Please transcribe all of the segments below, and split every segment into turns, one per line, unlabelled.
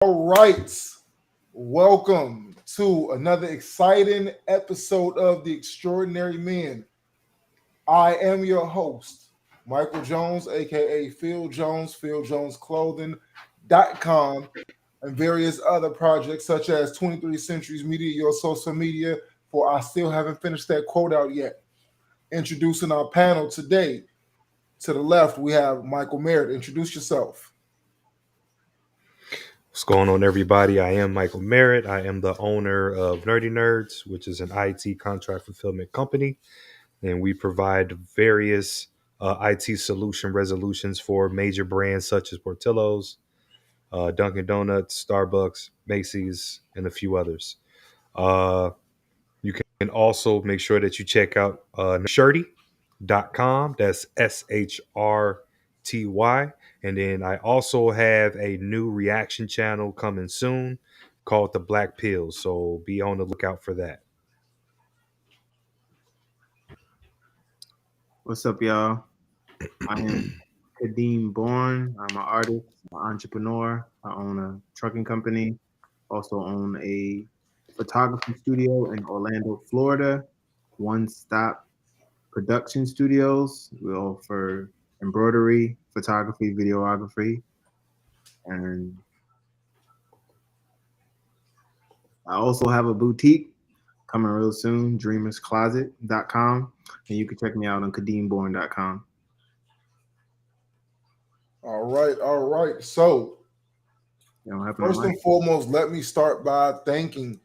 All right. Welcome to another exciting episode of The Extraordinary Men. I am your host, Michael Jones, aka Phil Jones, PhilJonesClothing.com, and various other projects such as 23 Centuries Media, your social media, for I still haven't finished that quote out yet. Introducing our panel today. To the left, we have Michael Merritt. Introduce yourself.
What's going on, everybody? I am Michael Merritt. I am the owner of Nerdy Nerds, which is an IT contract fulfillment company, and we provide various IT solution resolutions for major brands such as Portillo's, Dunkin' Donuts, Starbucks, Macy's, and a few others. Uh, you can also make sure that you check out shirty.com. That's SHRTY. And then I also have a new reaction channel coming soon called The Black Pills. So be on the lookout for that.
What's up, y'all? I am Kadeem Bourne. I'm an artist, an entrepreneur. I own a trucking company. Also own a photography studio in Orlando, Florida. One Stop Production Studios. We offer embroidery, photography, videography, and I also have a boutique coming real soon, dreamerscloset.com. And you can check me out on kadeembourne.com.
All right. So, first and foremost, let me start by thanking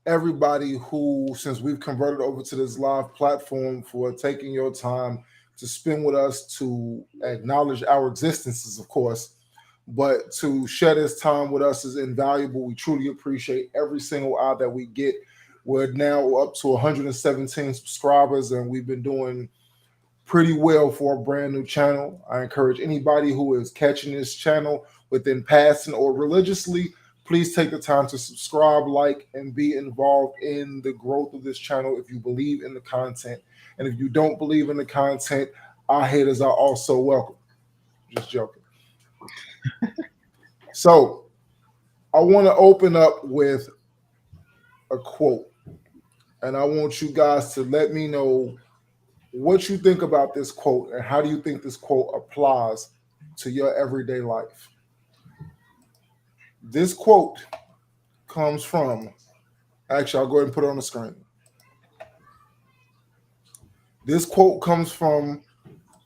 everybody who, since we've converted over to this live platform, for taking your time to spend with us, to acknowledge our existences, of course, but to share this time with us is invaluable. We truly appreciate every single hour that we get. We're now up to 117 subscribers, and we've been doing pretty well for a brand new channel. I encourage anybody who is catching this channel within passing or religiously, please take the time to subscribe, like, and be involved in the growth of this channel if you believe in the content. And if you don't believe in the content, our haters are also welcome. Just joking. So I want to open up with a quote, and I want you guys to let me know what you think about this quote and how do you think this quote applies to your everyday life. This quote comes from, actually, I'll go ahead and put it on the screen. This quote comes from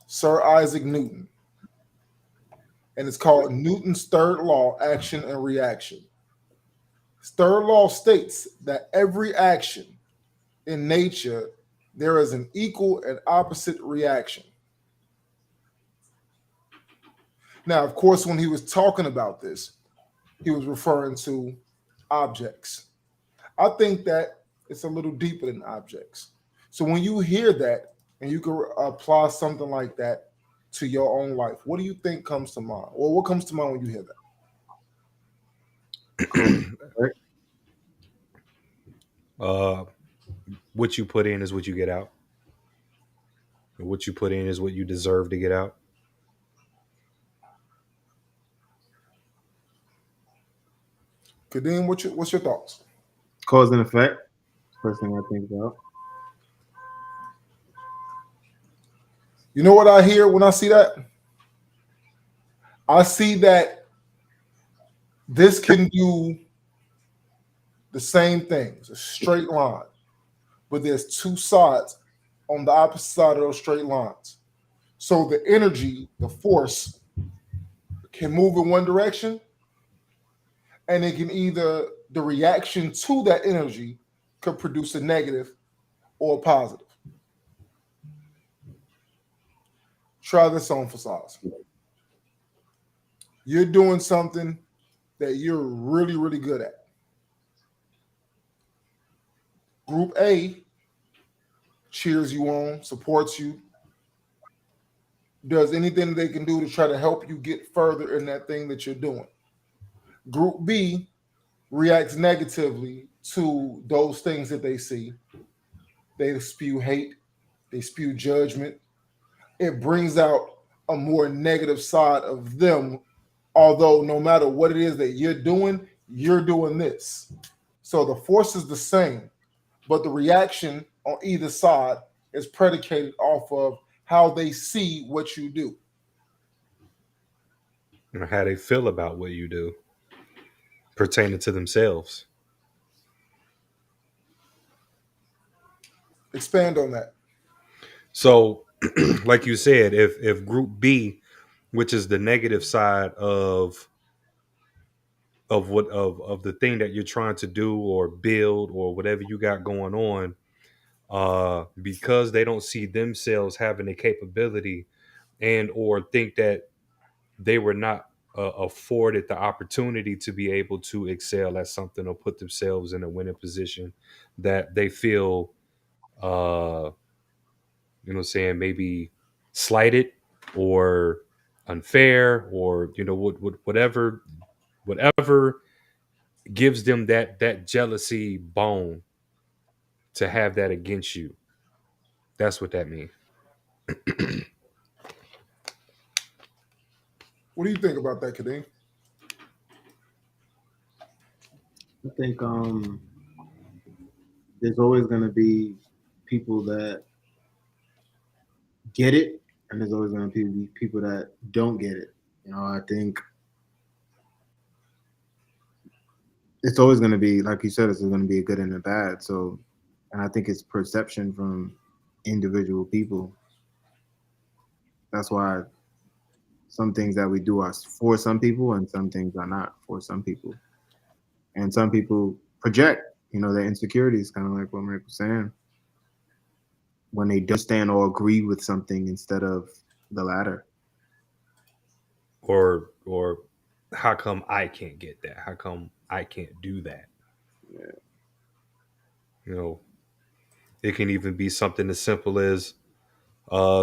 Sir Isaac Newton, and it's called Newton's Third Law, Action and Reaction. His third law states that every action in nature, there is an equal and opposite reaction. Now, of course, when he was talking about this, he was referring to objects. I think that it's a little deeper than objects. So when you hear that and you can apply something like that to your own life, what do you think comes to mind? Or what comes to mind when you hear that?
What you put in is what you get out. What you put in is what you deserve to get out.
Kadeem, what's your thoughts?
Cause and effect. First thing I think about.
You know what I hear when I see that? I see that this can do the same thing. It's a straight line, but there's two sides on the opposite side of those straight lines. So the energy, the force, can move in one direction, and it can either, the reaction to that energy could produce a negative or a positive. Try this on for size. You're doing something that you're really, really good at. Group A cheers you on, supports you, does anything they can do to try to help you get further in that thing that you're doing. Group B reacts negatively to those things that they see. They spew hate, they spew judgment. It brings out a more negative side of them. Although, no matter what it is that you're doing, you're doing this. So the force is the same, but the reaction on either side is predicated off of how they see what you do.
Or how they feel about what you do pertaining to themselves.
Expand on that.
So, like you said, if group B, which is the negative side of the thing that you're trying to do or build or whatever you got going on, because they don't see themselves having the capability and or think that they were not afforded the opportunity to be able to excel at something or put themselves in a winning position, that they feel saying, maybe slighted or unfair, or whatever gives them that jealousy bone to have that against you. That's what that means.
What do you think about that, Kadeem?
I think there's always going to be people that get it, and there's always going to be people that don't get it. I think it's always going to be, like you said, it's going to be a good and a bad. So, and I think it's perception from individual people. That's why some things that we do are for some people and some things are not for some people. And some people project, their insecurities, kind of like what Merrick was saying, when they don't stand or agree with something instead of the latter.
Or how come I can't get that? How come I can't do that?
Yeah.
It can even be something as simple as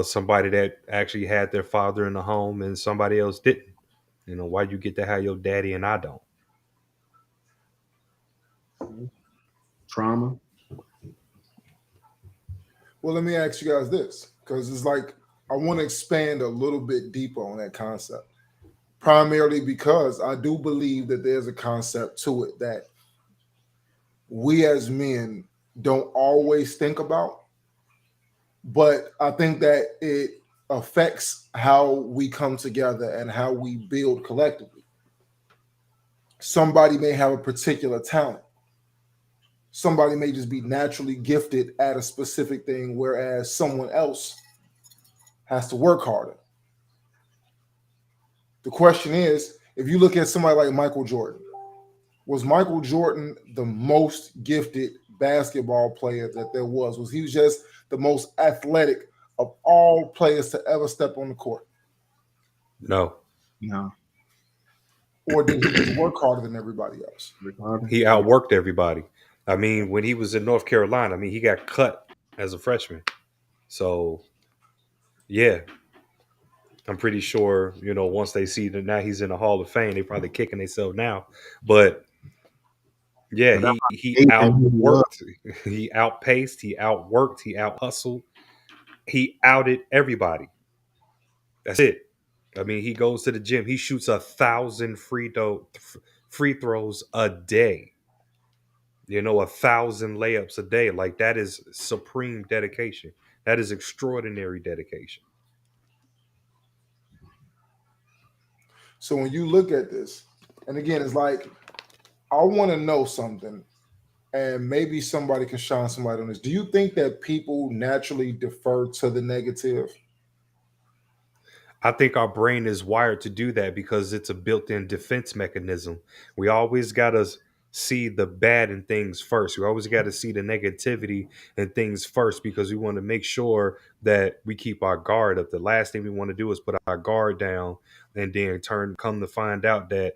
somebody that actually had their father in the home and somebody else didn't. Why you get to have your daddy and I don't?
Trauma.
Well, let me ask you guys this, because it's like I want to expand a little bit deeper on that concept. Primarily because I do believe that there's a concept to it that we as men don't always think about, but I think that it affects how we come together and how we build collectively. Somebody may have a particular talent. Somebody may just be naturally gifted at a specific thing, whereas someone else has to work harder. The question is, if you look at somebody like Michael Jordan, was Michael Jordan the most gifted basketball player that there was? Was he just the most athletic of all players to ever step on the court?
No.
Or did he just work harder than everybody else?
He outworked everybody. I mean, when he was in North Carolina, he got cut as a freshman. So, yeah. I'm pretty sure, once they see that now he's in the Hall of Fame, they probably kicking themselves now. But yeah, he outworked, he outpaced, he outworked, he out hustled, he outed everybody. That's it. He goes to the gym, he shoots 1,000 free throws a day. 1,000 layups a day. Like, that is supreme dedication. That is extraordinary dedication.
So when you look at this, and again, it's like, I want to know something, and maybe somebody can shine some light on this. Do you think that people naturally defer to the negative?
I think our brain is wired to do that because it's a built-in defense mechanism. We always got to see the bad in things first. We always got to see the negativity in things first because we want to make sure that we keep our guard up. The last thing we want to do is put our guard down and then come to find out that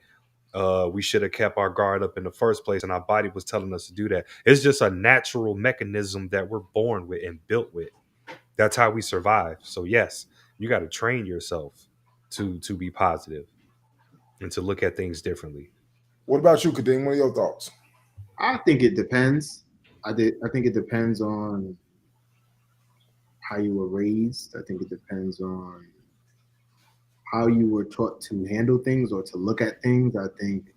we should have kept our guard up in the first place and our body was telling us to do that. It's just a natural mechanism that we're born with and built with. That's how we survive. So yes, you got to train yourself to be positive and to look at things differently.
What about you, Kadeem? What are your thoughts?
I think it depends. I think it depends on how you were raised. I think it depends on how you were taught to handle things or to look at things. I think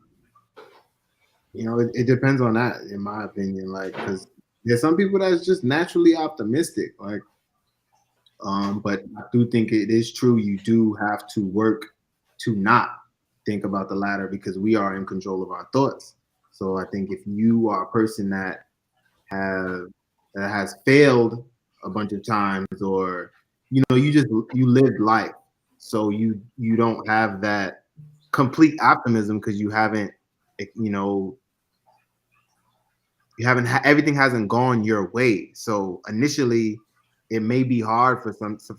it depends on that, in my opinion. Like, because there's some people that's just naturally optimistic. Like, but I do think it is true. You do have to work to not think about the latter because we are in control of our thoughts. So I think if you are a person that has failed a bunch of times, or you lived life, so you don't have that complete optimism because you haven't everything hasn't gone your way. So initially, it may be hard for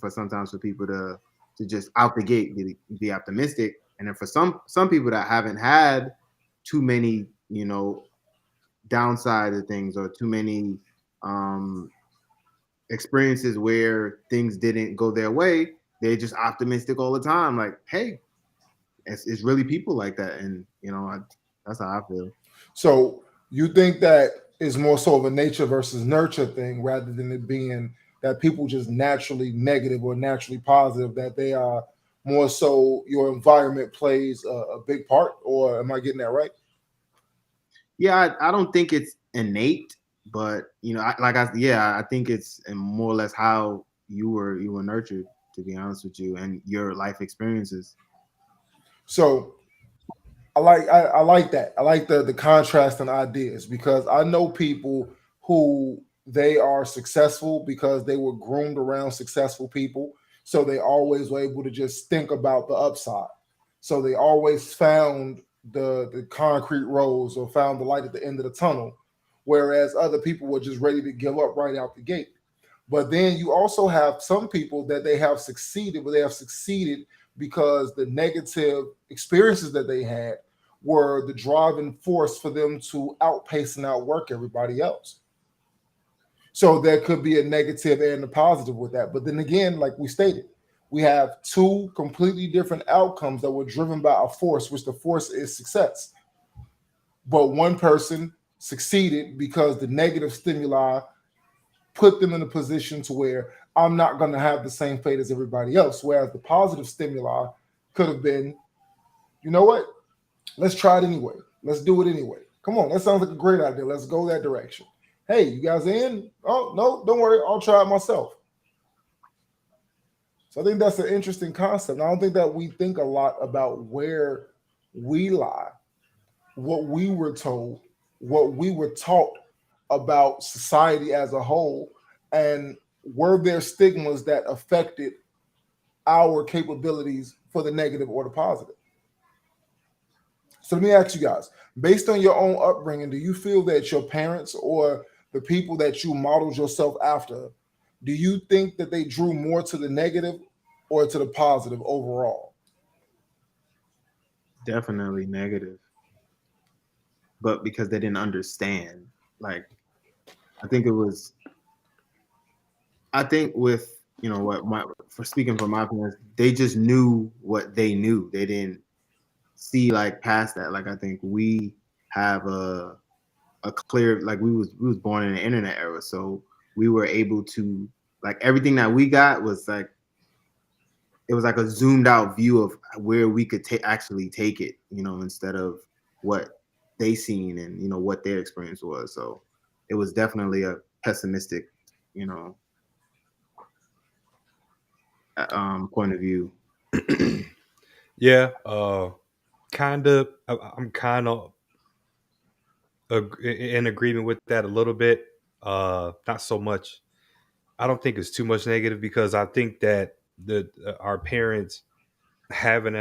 sometimes for people to just out the gate be optimistic, and then for some people that haven't had too many downside of things, or too many experiences where things didn't go their way, they're just optimistic all the time. Like, hey, it's really people like that, and that's how I feel.
So you think that is more so of a nature versus nurture thing, rather than it being that people just naturally negative or naturally positive, that they are more so your environment plays a big part? Or am I getting that right?
Yeah, I don't think it's innate, but I think it's more or less how you were nurtured, to be honest with you, and your life experiences.
So I like that. I like the contrast and ideas, because I know people who they are successful because they were groomed around successful people. So they always were able to just think about the upside. So they always found the concrete roads, or found the light at the end of the tunnel. Whereas other people were just ready to give up right out the gate. But then you also have some people that they have succeeded, but they have succeeded because the negative experiences that they had were the driving force for them to outpace and outwork everybody else. So there could be a negative and a positive with that. But then again, like we stated, we have two completely different outcomes that were driven by a force, which the force is success. But one person succeeded because the negative stimuli put them in a position to where I'm not going to have the same fate as everybody else. Whereas the positive stimuli could have been, you know what? Let's try it anyway. Let's do it anyway. Come on, that sounds like a great idea. Let's go that direction. Hey, you guys in? Oh, no, don't worry. I'll try it myself. So I think that's an interesting concept. And I don't think that we think a lot about where we lie, what we were told, what we were taught about society as a whole, and were there stigmas that affected our capabilities for the negative or the positive? So let me ask you guys, based on your own upbringing, do you feel that your parents or the people that you modeled yourself after, do you think that they drew more to the negative or to the positive overall?
Definitely negative, but because they didn't understand. Like, I think with for speaking for my parents, they just knew what they knew. They didn't see like past that. Like, I think we have a clear, like, we was born in the internet era, so we were able to, like, everything that we got was like, it was like a zoomed out view of where we could actually take it, instead of what they seen and what their experience was. So it was definitely a pessimistic, point of view.
Yeah, kind of. I'm kind of in agreement with that a little bit. Not so much. I don't think it's too much negative, because I think that our parents having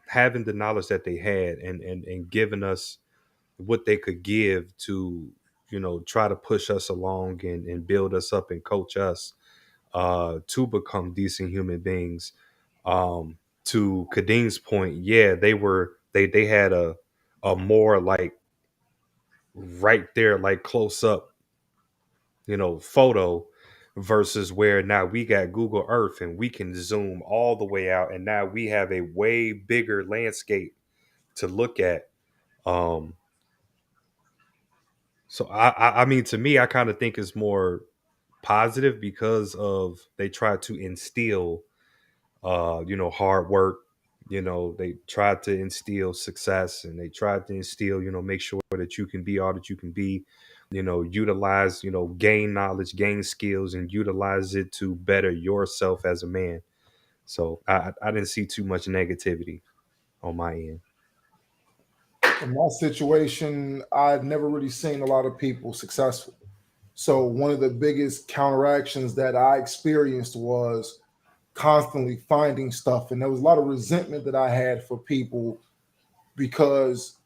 having the knowledge that they had, and giving us what they could give to try to push us along, and build us up and coach us to become decent human beings. To Kadeem's point, yeah, they had a more like right there, like close up, photo, versus where now we got Google Earth and we can zoom all the way out, and now we have a way bigger landscape to look at. Um, so I mean, to me, I kind of think it's more positive, because of they try to instill, hard work, They tried to instill success, and they tried to instill, make sure that you can be all that you can be, utilize, gain knowledge, gain skills, and utilize it to better yourself as a man. So I didn't see too much negativity on my end.
In my situation, I've never really seen a lot of people successful. So one of the biggest counteractions that I experienced was constantly finding stuff. And there was a lot of resentment that I had for people because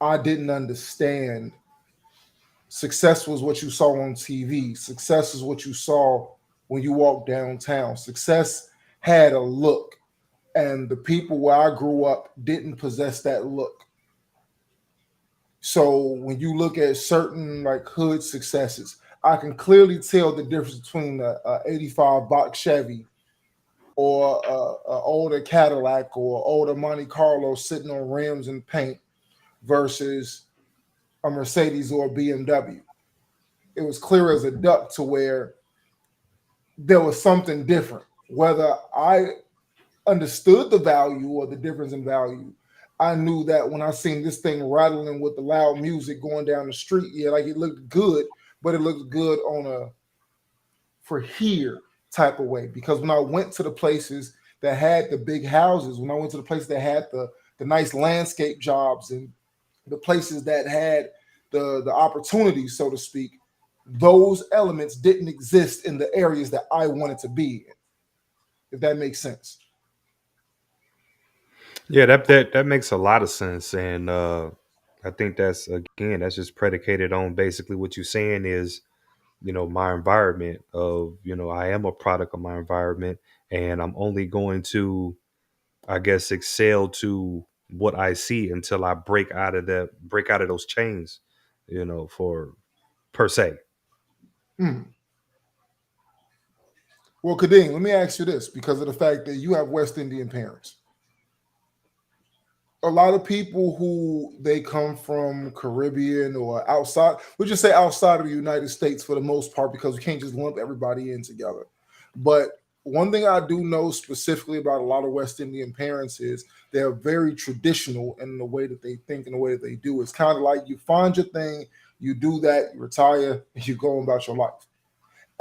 I didn't understand success was what you saw on TV. Success is what you saw when you walked downtown. Success had a look, and the people where I grew up didn't possess that look. So when you look at certain like hood successes, I can clearly tell the difference between a 85 box Chevy or a older Cadillac or older Monte Carlo sitting on rims and paint versus a Mercedes or a BMW. It was clear as a duck to where there was something different. Whether I understood the value or the difference in value, I knew that when I seen this thing rattling with the loud music going down the street, yeah, like it looked good, but it looked good on a for here type of way. Because when I went to the places that had the big houses, when I went to the places that had the nice landscape jobs and the places that had the opportunities, so to speak, those elements didn't exist in the areas that I wanted to be in, if that makes sense.
Yeah, that makes a lot of sense, and I think that's just predicated on basically what you're saying is, my environment of, I am a product of my environment, and I'm only going to, I guess, excel to what I see until I break out of those chains, for per se.
Hmm. Well, Kadeem, let me ask you this because of the fact that you have West Indian parents. A lot of people who they come from Caribbean or outside, we'll just say outside of the United States for the most part, because we can't just lump everybody in together. But one thing I do know specifically about a lot of West Indian parents is they're very traditional in the way that they think and the way that they do. It's kind of like you find your thing, you do that, you retire, and you go about your life.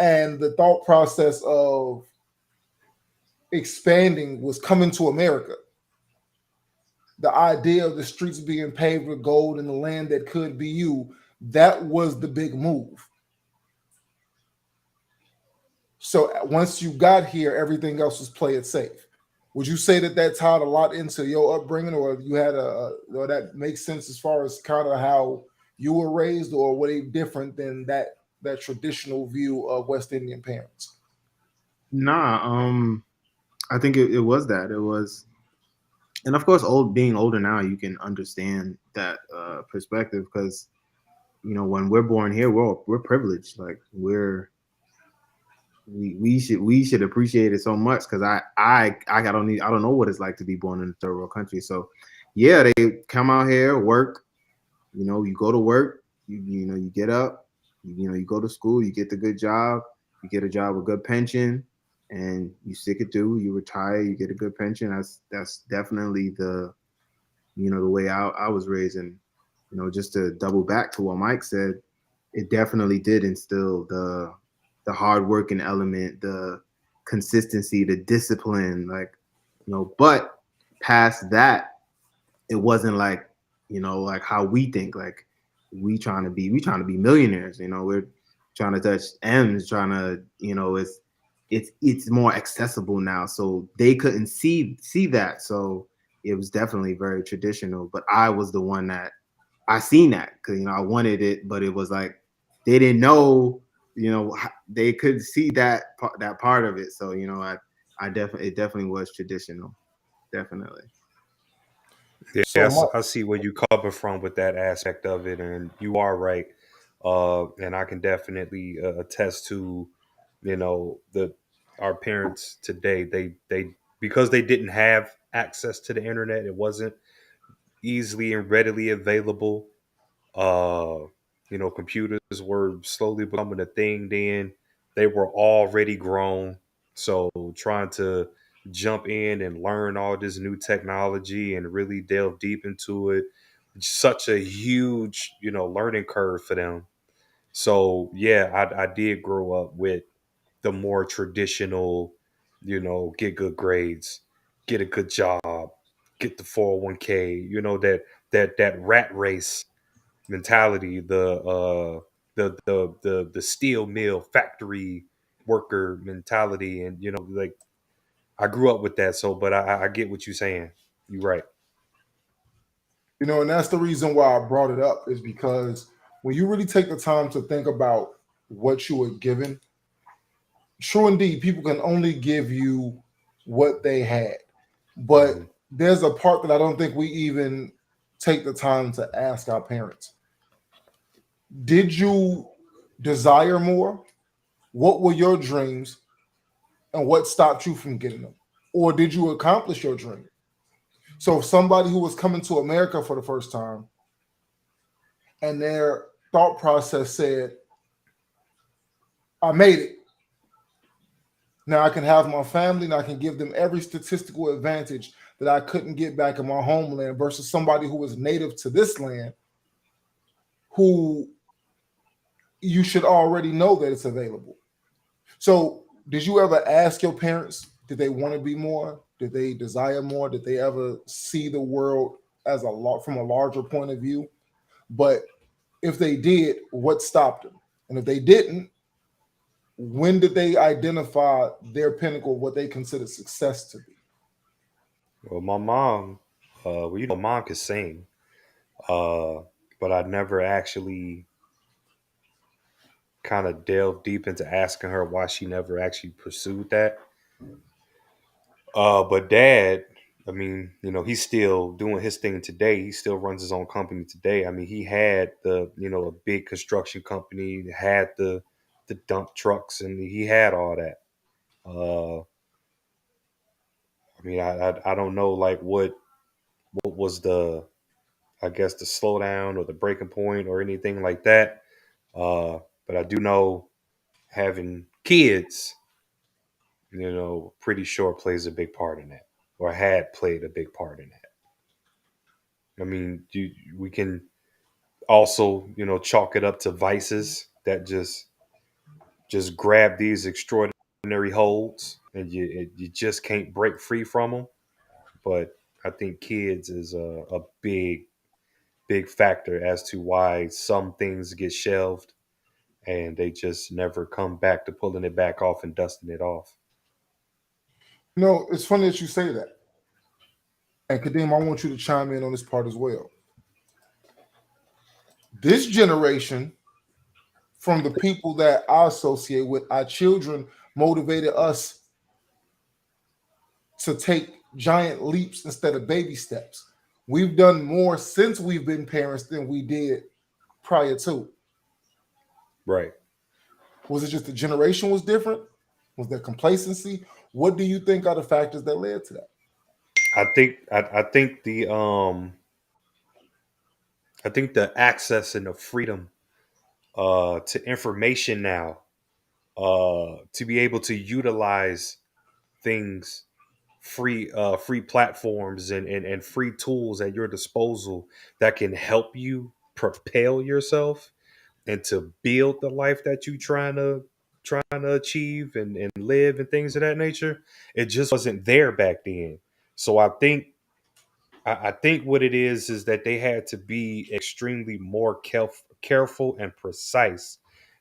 And the thought process of expanding was coming to America. The idea of the streets being paved with gold and the land that could be you, that was the big move. So once you got here, everything else was play it safe. Would you say that that tied a lot into your upbringing, or you had or that makes sense as far as kind of how you were raised, or were they different than that traditional view of West Indian parents?
Nah, I think it was that. It was, and of course, being older now, you can understand that perspective because when we're born here, we're privileged. Like we should appreciate it so much because I don't know what it's like to be born in a third world country. So yeah, they come out here, work. You go to work. You get up. You go to school. You get the good job. You get a job with good pension, and you stick it through. You retire. You get a good pension. That's definitely the way I was raised. And just to double back to what Mike said, it definitely did instill the hard working element, the consistency, the discipline, like but past that, it wasn't like like how we think, like we trying to be millionaires, we're trying to touch M's, trying to it's more accessible now, so they couldn't see that, so it was definitely very traditional, but I was the one that I seen that because I wanted it, but it was like they didn't know, they could see that part of it. So I definitely, it definitely was traditional, definitely.
Yeah,
So my
I see where you coming from with that aspect of it, and you are right. And I can definitely attest to, the our parents today. They because they didn't have access to the internet. It wasn't easily and readily available. Uh, computers were slowly becoming a thing. Then they were already grown, so trying to jump in and learn all this new technology and really delve deep into it. It's such a huge, learning curve for them. So yeah, I did grow up with the more traditional, get good grades, get a good job, get the 401k, that rat race mentality, the steel mill factory worker mentality, and like I grew up with that. So, but I get what you're saying. You're right.
And that's the reason why I brought it up, is because when you really take the time to think about what you were given, true indeed, people can only give you what they had. But there's a part that I don't think we even take the time to ask our parents. Did you desire more? What were your dreams? And what stopped you from getting them? Or did you accomplish your dream? So if somebody who was coming to America for the first time and their thought process said, I made it. Now I can have my family and I can give them every statistical advantage that I couldn't get back in my homeland, versus somebody who was native to this land, who you should already know that it's available. So did you ever ask your parents, did they want to be more? Did they desire more? Did they ever see the world as from a larger point of view? But if they did, what stopped them? And if they didn't, when did they identify their pinnacle, what they consider success to be?
Well, my mom, mom could sing, but I never actually kind of delved deep into asking her why she never actually pursued that. But dad, I mean, he's still doing his thing today. He still runs his own company today. I mean, he had a big construction company, had the dump trucks, and he had all that. I mean, I don't know, like what was I guess the slowdown or the breaking point or anything like that. But I do know having kids, pretty sure plays a big part in that, or had played a big part in that. I mean, we can also, chalk it up to vices that just grab these extraordinary holds, and you just can't break free from them. But I think kids is a big factor as to why some things get shelved and they just never come back to pulling it back off and dusting it off.
No, it's funny that you say that. And Kadeem, I want you to chime in on this part as well. This generation, from the people that I associate with, our children motivated us to take giant leaps instead of baby steps. We've done more since we've been parents than we did prior to.
Right.
Was it just the generation was different? Was there complacency? What do you think are the factors that led to that?
I think the access and the freedom to information now, to be able to utilize things, free platforms and free tools at your disposal that can help you propel yourself and to build the life that you trying to achieve and live and things of that nature. It just wasn't there back then. So I think what it is that they had to be extremely more careful and precise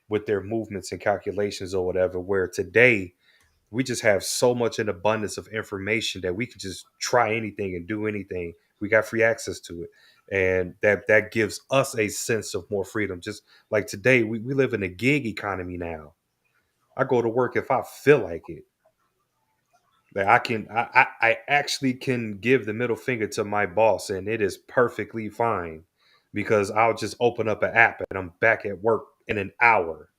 with their movements and calculations or whatever, where today we just have so much an abundance of information that we can just try anything and do anything. We got free access to it. And that gives us a sense of more freedom. Just like today, we live in a gig economy now. I go to work if I feel like it. Like I actually can give the middle finger to my boss and it is perfectly fine, because I'll just open up an app and I'm back at work in an hour.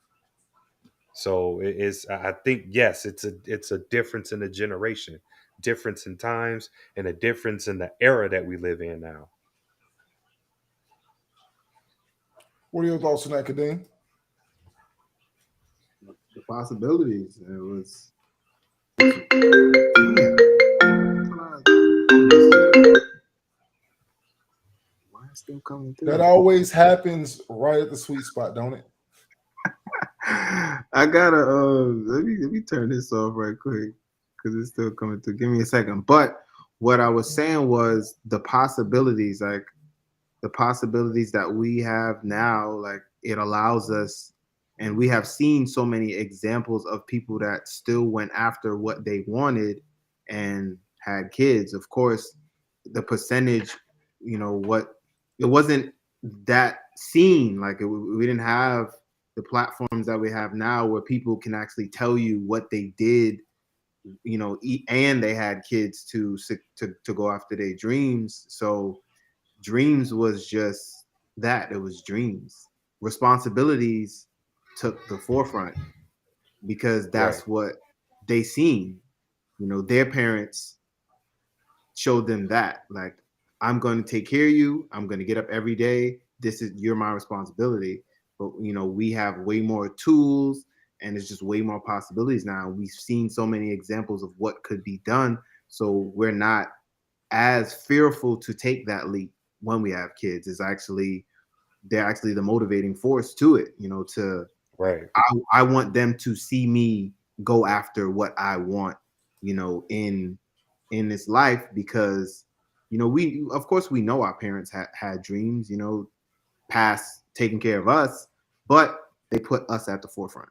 So it is. I think yes, it's a difference in the generation, difference in times, and a difference in the era that we live in now.
What are your thoughts on that, Kadeem?
The possibilities. It was. still coming through.
That always happens right at the sweet spot, don't it?
I gotta let me turn this off right quick because it's still coming through. Give me a second. But what I was saying was the possibilities, like the possibilities that we have now, like it allows us, and we have seen so many examples of people that still went after what they wanted and had kids. Of course, the percentage, what it wasn't that seen. Like we didn't have the platforms that we have now where people can actually tell you what they did, and they had kids to go after their dreams. So dreams was just that. It was dreams. Responsibilities took the forefront because that's what they seen. Their parents showed them that, like, I'm going to take care of you. I'm going to get up every day. You're my responsibility. But we have way more tools and it's just way more possibilities now. We've seen so many examples of what could be done. So we're not as fearful to take that leap when we have kids. They're actually the motivating force to it, I want them to see me go after what I want, in this life, because we, of course, we know our parents had dreams, past taking care of us, but they put us at the forefront,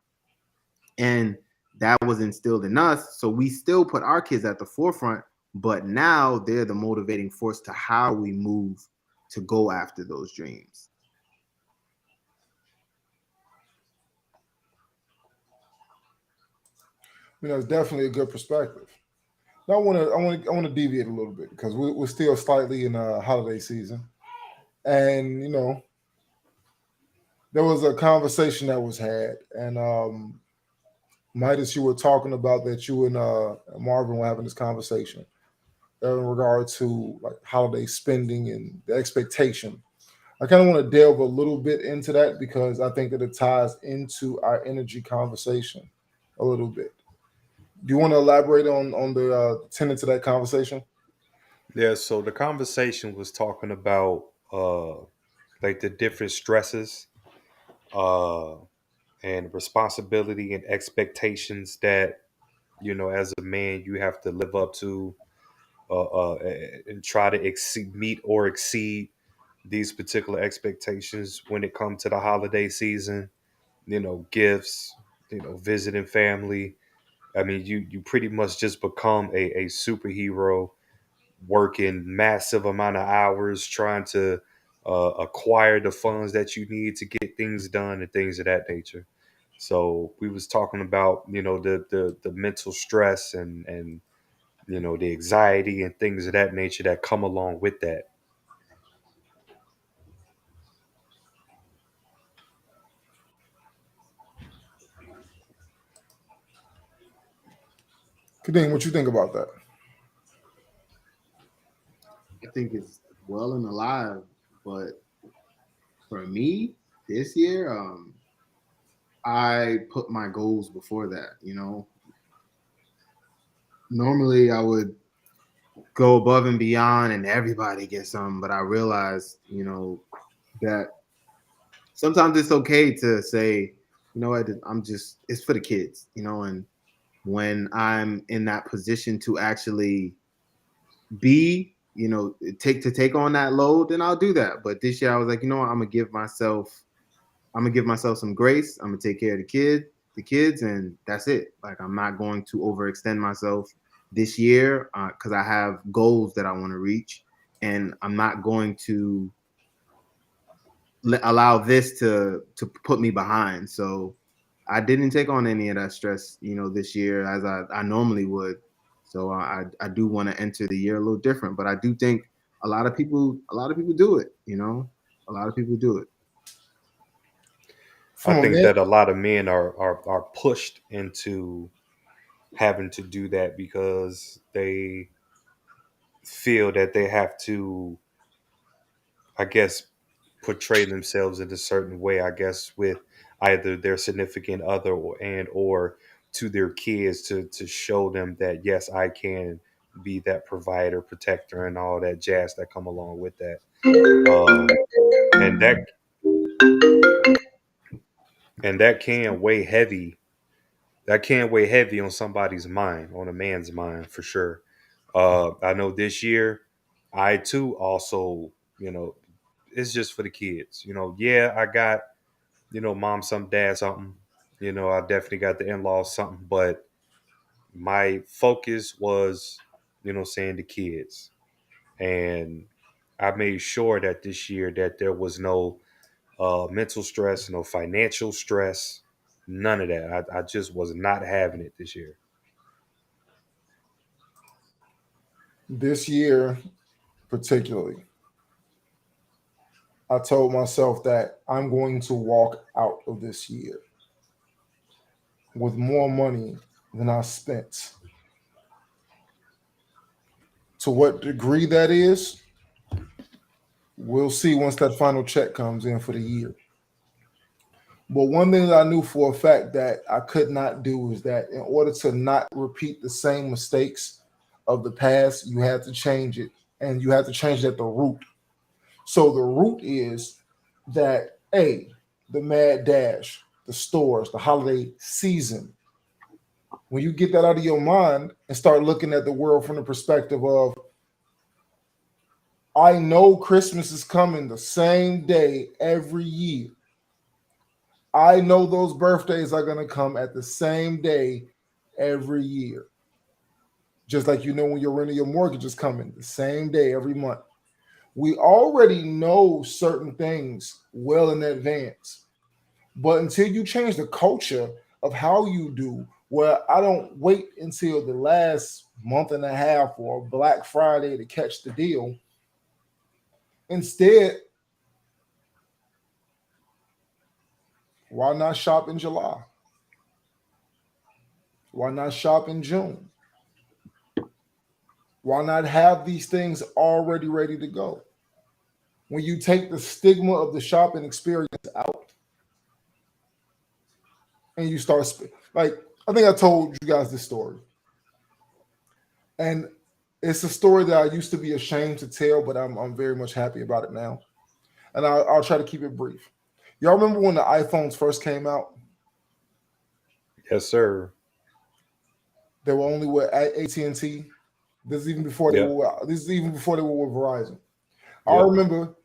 and that was instilled in us. So we still put our kids at the forefront, but now they're the motivating force to how we move to go after those dreams.
It's definitely a good perspective. Now I want to deviate a little bit because we're still slightly in holiday season, and there was a conversation that was had, and Midas, you were talking about that you and Marvin were having this conversation in regard to like holiday spending and the expectation. I kind of want to delve a little bit into that because I think that it ties into our energy conversation a little bit. Do you want to elaborate on the tenets of that conversation?
Yeah, so the conversation was talking about like the different stresses uh and responsibility and expectations that as a man you have to live up to and try to meet or exceed these particular expectations when it comes to the holiday season. Gifts, visiting family. I mean, you pretty much just become a superhero, working massive amount of hours trying to acquire the funds that you need to get things done and things of that nature. So we was talking about the mental stress and the anxiety and things of that nature that come along with that.
Kadeem, what you think about that?
I think it's well and alive, but for me this year, I put my goals before that. Normally I would go above and beyond and everybody gets some, but I realized, that sometimes it's okay to say, what, it's for the kids, and when I'm in that position to actually be, take on that load, then I'll do that. But this year I was like, what, I'm gonna give myself some grace. I'm gonna take care of the kids, and that's it. Like, I'm not going to overextend myself this year because I have goals that I want to reach, and I'm not going to allow this to put me behind. So I didn't take on any of that stress, this year as I normally would. So I do want to enter the year a little different, but I do think a lot of people do it. A lot of people do it.
I think that a lot of men are pushed into having to do that because they feel that they have to, I guess, portray themselves in a certain way, I guess, with either their significant other or to their kids to show them that yes, I can be that provider, protector, and all that jazz that come along with that. And that can weigh heavy. That can weigh heavy on somebody's mind, on a man's mind for sure. I know this year, I too also, it's just for the kids. Yeah, I got, mom something, dad something. I definitely got the in-laws something, but my focus was, saying the kids. And I made sure that this year that there was no mental stress, no financial stress, none of that. I just was not having it this year.
This year, particularly, I told myself that I'm going to walk out of this year with more money than I spent. To what degree that is, we'll see once that final check comes in for the year. But one thing that I knew for a fact that I could not do is that in order to not repeat the same mistakes of the past, you had to change it, and you have to change it at the root. So the root is that the mad dash, the stores, the holiday season. When you get that out of your mind and start looking at the world from the perspective of, I know Christmas is coming the same day every year. I know those birthdays are going to come at the same day every year. Just like when your rent or your mortgage is coming the same day every month. We already know certain things well in advance. But until you change the culture of how you do, where I don't wait until the last month and a half or Black Friday to catch the deal. Instead, why not shop in July? Why not shop in June? Why not have these things already ready to go? When you take the stigma of the shopping experience out and you start, I think I told you guys this story. And it's a story that I used to be ashamed to tell, but I'm very much happy about it now. And I'll try to keep it brief. Y'all remember when the iPhones first came out?
Yes, sir.
They were only with AT&T. This is even before they were. This is even before they were with Verizon. Yep. I remember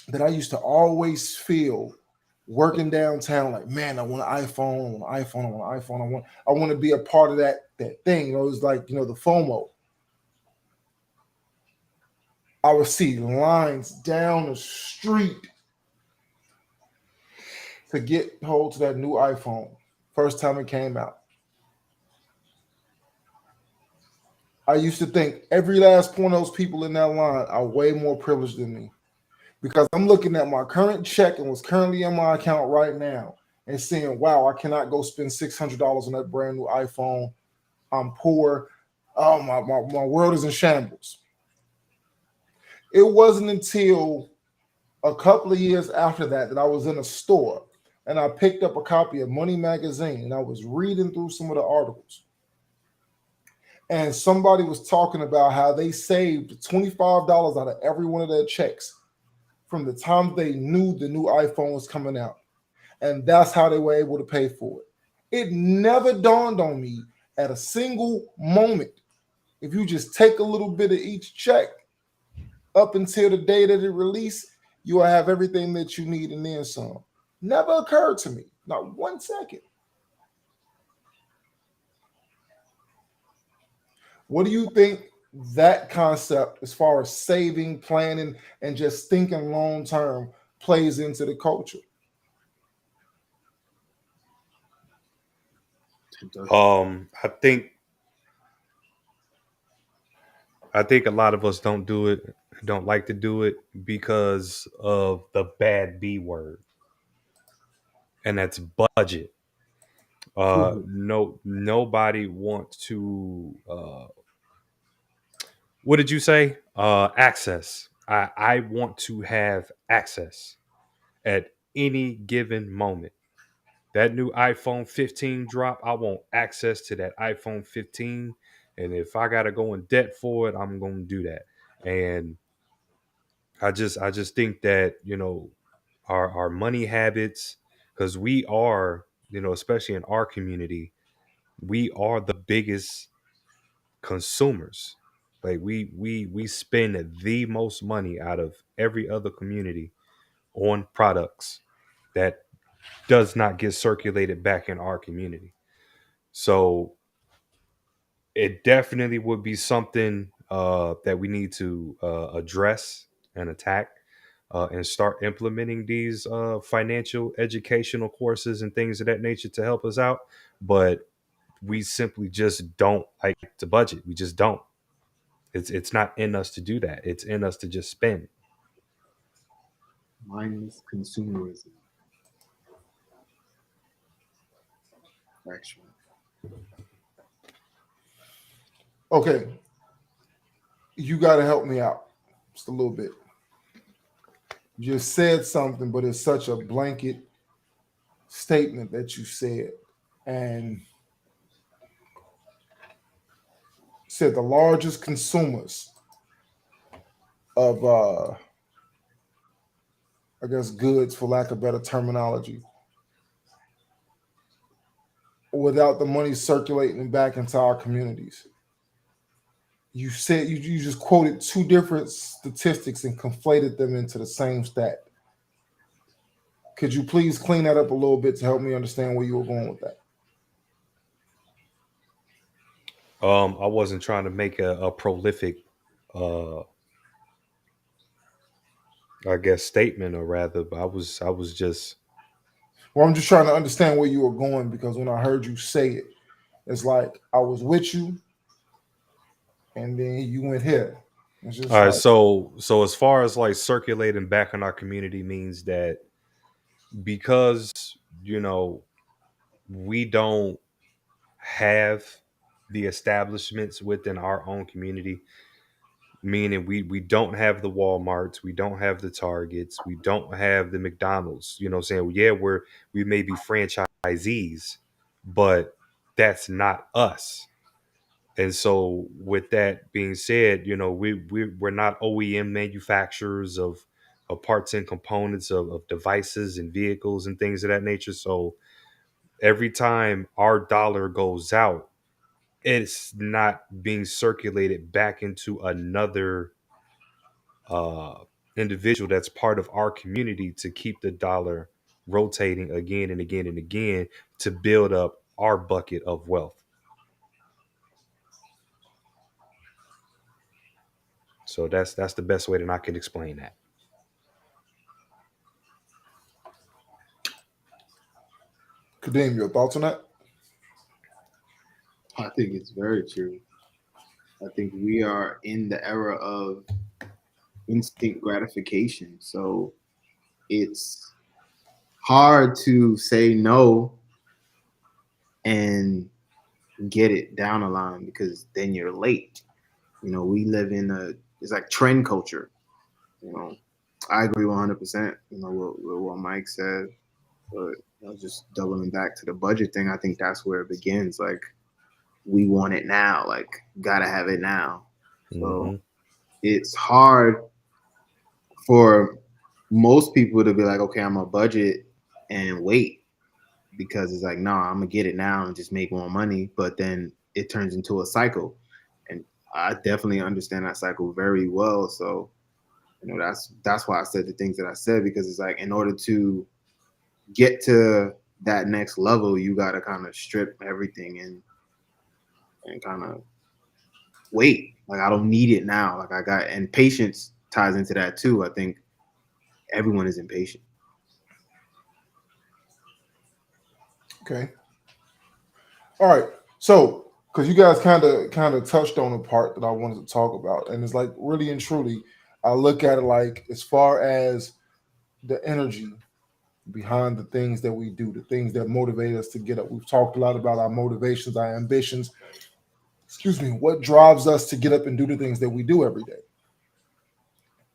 that I used to always feel working downtown like, man, I want an iPhone. I want an iPhone. I want an iPhone. I want to be a part of that thing. It was like the FOMO. I would see lines down the street to get hold to that new iPhone. First time it came out. I used to think every last one of those people in that line are way more privileged than me. Because I'm looking at my current check and what's currently in my account right now and seeing, wow, I cannot go spend $600 on that brand new iPhone. I'm poor. Oh, my world is in shambles. It wasn't until a couple of years after that I was in a store and I picked up a copy of Money Magazine and I was reading through some of the articles. And somebody was talking about how they saved $25 out of every one of their checks from the time they knew the new iPhone was coming out. And that's how they were able to pay for it. It never dawned on me at a single moment, if you just take a little bit of each check up until the day that it released, you will have everything that you need and then some. Never occurred to me, not 1 second. What do you think that concept, as far as saving, planning, and just thinking long term, plays into the culture?
I think a lot of us don't do it, don't like to do it because of the bad B word, and that's budget. Nobody wants to. What did you say? Access. I want to have access at any given moment. That new iPhone 15 drop, I want access to that iPhone 15. And if I got to go in debt for it, I'm going to do that. And I just think that, you know, our money habits, because we are, you know, especially in our community, we are the biggest consumers. Like we spend the most money out of every other community on products that does not get circulated back in our community. So it definitely would be something that we need to address and attack, and start implementing these financial educational courses and things of that nature to help us out. But we simply just don't like to budget. We just don't. It's not in us to do that. It's in us to just spend.
Mindless consumerism. Actually.
Okay, you got to help me out just a little bit. You just said something, but it's such a blanket statement that you said, and said the largest consumers of I guess goods, for lack of better terminology, without the money circulating back into our communities. You said you just quoted two different statistics and conflated them into the same stat. Could you please clean that up a little bit to help me understand where you were going with that?
I wasn't trying to make a prolific, I guess, statement, or rather, but I was just.
Well, I'm just trying to understand where you were going, because when I heard you say it, it's like I was with you, and then you went here. It's just
All right,
like,
so as far as like circulating back in our community means that, because, you know, we don't have the establishments within our own community, meaning we don't have the Walmarts, we don't have the Targets, we don't have the McDonald's. You know what I'm saying? Yeah, we may be franchisees, but that's not us. And so with that being said, you know, we're not OEM manufacturers of parts and components of devices and vehicles and things of that nature. So every time our dollar goes out, it's not being circulated back into another uh, individual that's part of our community to keep the dollar rotating again and again and again to build up our bucket of wealth. So that's the best way that I can explain that.
Kadeem, your thoughts on that?
I think it's very true. I think we are in the era of instant gratification. So it's hard to say no and get it down the line, because then you're late. You know, we live in it's like trend culture. You know, I agree 100%, you know, with what Mike said, but you know, just doubling back to the budget thing, I think that's where it begins. Like, we want it now, like, gotta have it now. So it's hard for most people to be like, okay, I'm gonna budget and wait, because it's like, no, I'm gonna get it now and just make more money. But then it turns into a cycle, and I definitely understand that cycle very well. So, you know, that's why I said the things that I said, because it's like, in order to get to that next level, you gotta kind of strip everything and kind of wait. Like, I don't need it now. Like, and patience ties into that too. I think everyone is impatient.
Okay. All right. So, because you guys kind of touched on a part that I wanted to talk about, and it's like, really and truly, I look at it like, as far as the energy behind the things that we do, the things that motivate us to get up. We've talked a lot about our motivations, our ambitions. Excuse me, what drives us to get up and do the things that we do every day.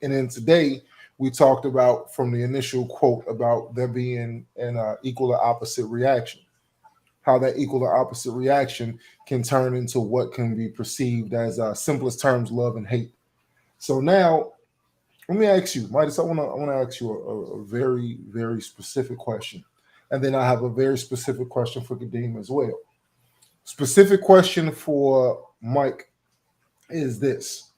And then today, we talked about, from the initial quote, about there being an equal or opposite reaction. How that equal or opposite reaction can turn into what can be perceived as, simplest terms, love and hate. So now Let me ask you, Midas. I want to ask you a very, very specific question, and then I have a very specific question for Kadeem as well. Specific question for Mike is this: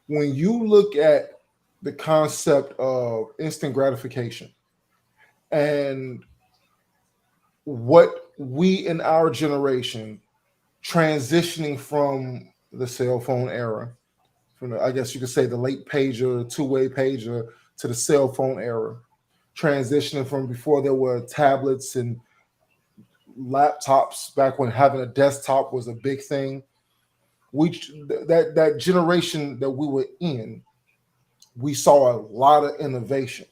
when you look at the concept of instant gratification and what we in our generation transitioning from the cell phone era, from the, I guess you could say the late pager, two-way pager to the cell phone era, transitioning from before there were tablets and laptops, back when having a desktop was a big thing. We that generation that we were in, we saw a lot of innovation.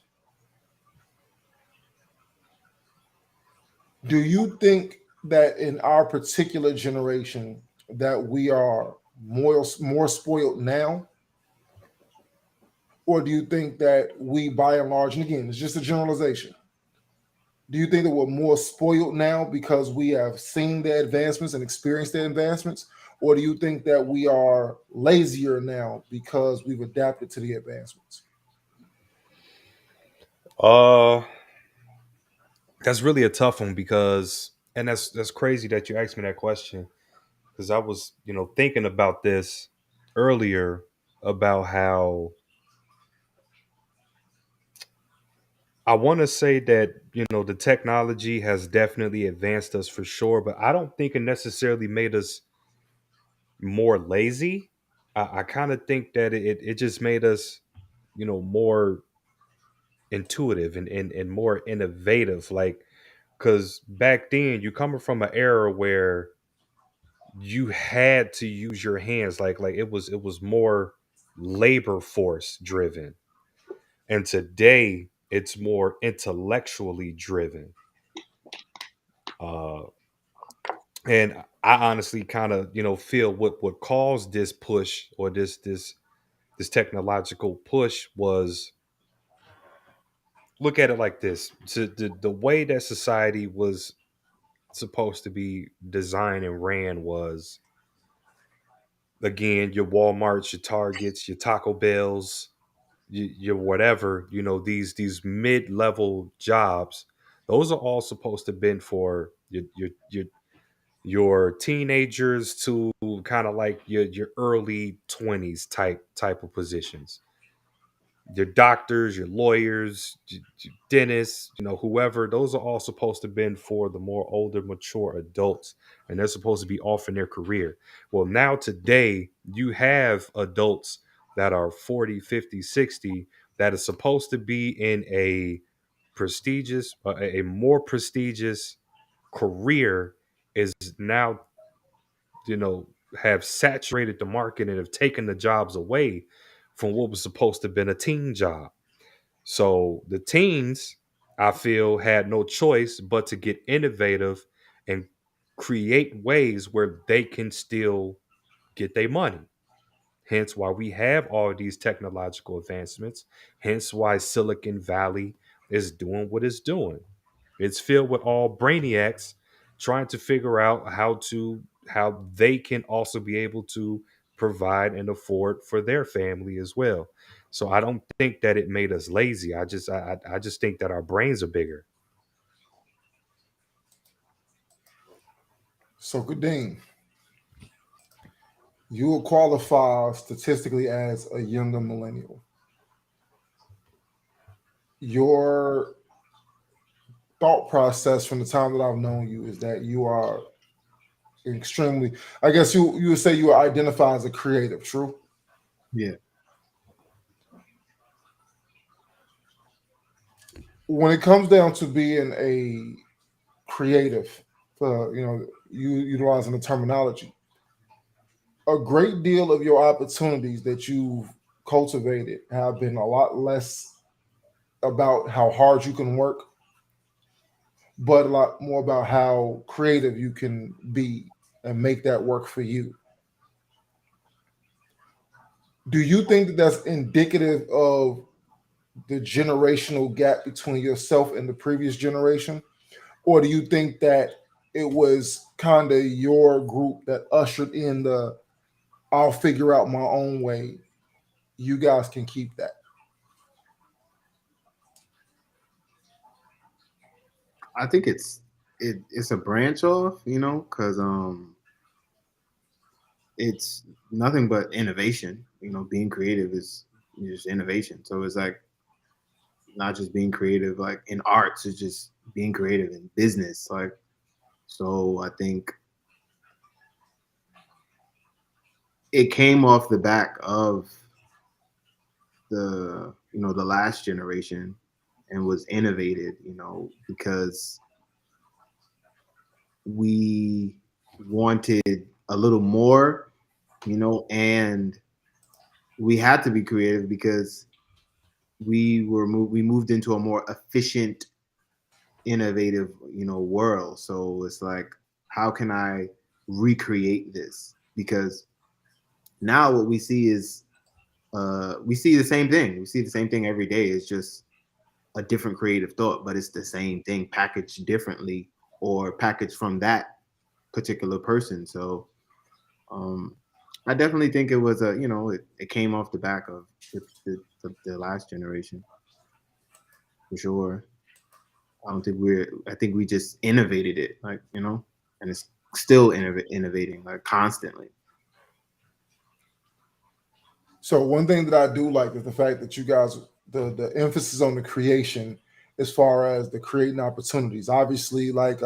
Do you think that in our particular generation that we are more spoiled now, or do you think that we, by and large, and again, it's just a generalization, do you think that we're more spoiled now because we have seen the advancements and experienced the advancements, or do you think that we are lazier now because we've adapted to the advancements?
That's really a tough one because, and that's crazy that you asked me that question, because I was, thinking about this earlier about how I want to say that, the technology has definitely advanced us for sure, but I don't think it necessarily made us more lazy. I kind of think that it just made us, more intuitive and more innovative. Like, because back then you coming from an era where you had to use your hands, like it was more labor force driven, and today it's more intellectually driven. uh and I honestly kind of feel what caused this push, or this technological push, was, look at it like this: to the way that society was supposed to be designed and ran was, again, your Walmarts, your Targets, your Taco Bells, your whatever, these mid-level jobs. Those are all supposed to been for your teenagers to kind of like your early 20s type of positions. Your doctors, your lawyers, your dentists, whoever, those are all supposed to been for the more older, mature adults, and they're supposed to be off in their career. Well, now today you have adults that are 40, 50, 60 that are supposed to be in a prestigious, a more prestigious career, is now, you know, have saturated the market and have taken the jobs away from what was supposed to have been a teen job. So the teens, I feel, had no choice but to get innovative and create ways where they can still get their money. Hence why we have all these technological advancements. Hence why Silicon Valley is doing what it's doing. It's filled with all brainiacs trying to figure out how they can also be able to provide and afford for their family as well. So I don't think that it made us lazy. I just think that our brains are bigger.
So, Kadeem, you will qualify statistically as a younger millennial. Your thought process from the time that I've known you is that you are extremely, I guess you would say you identify as a creative, true?
Yeah.
When it comes down to being a creative, you utilizing the terminology, a great deal of your opportunities that you've cultivated have been a lot less about how hard you can work, but a lot more about how creative you can be and make that work for you. Do you think that that's indicative of the generational gap between yourself and the previous generation? Or do you think that it was kind of your group that ushered in the I'll figure out my own way you guys can keep that?
I think it's a branch off, because it's nothing but innovation. Being creative is just innovation. So it's like not just being creative like in arts, it's just being creative in business. Like, so I think it came off the back of the last generation and was innovated, because we wanted a little more, and we had to be creative because we moved into a more efficient, innovative, world. So it's like, how can I recreate this? Because now what we see is we see the same thing. We see the same thing every day. It's just a different creative thought, but it's the same thing packaged differently or packaged from that particular person. So I definitely think it was it came off the back of the last generation for sure. I think we just innovated it, like, and it's still innovating like constantly.
So one thing that I do like is the fact that you guys, the emphasis on the creation as far as the creating opportunities. Obviously, like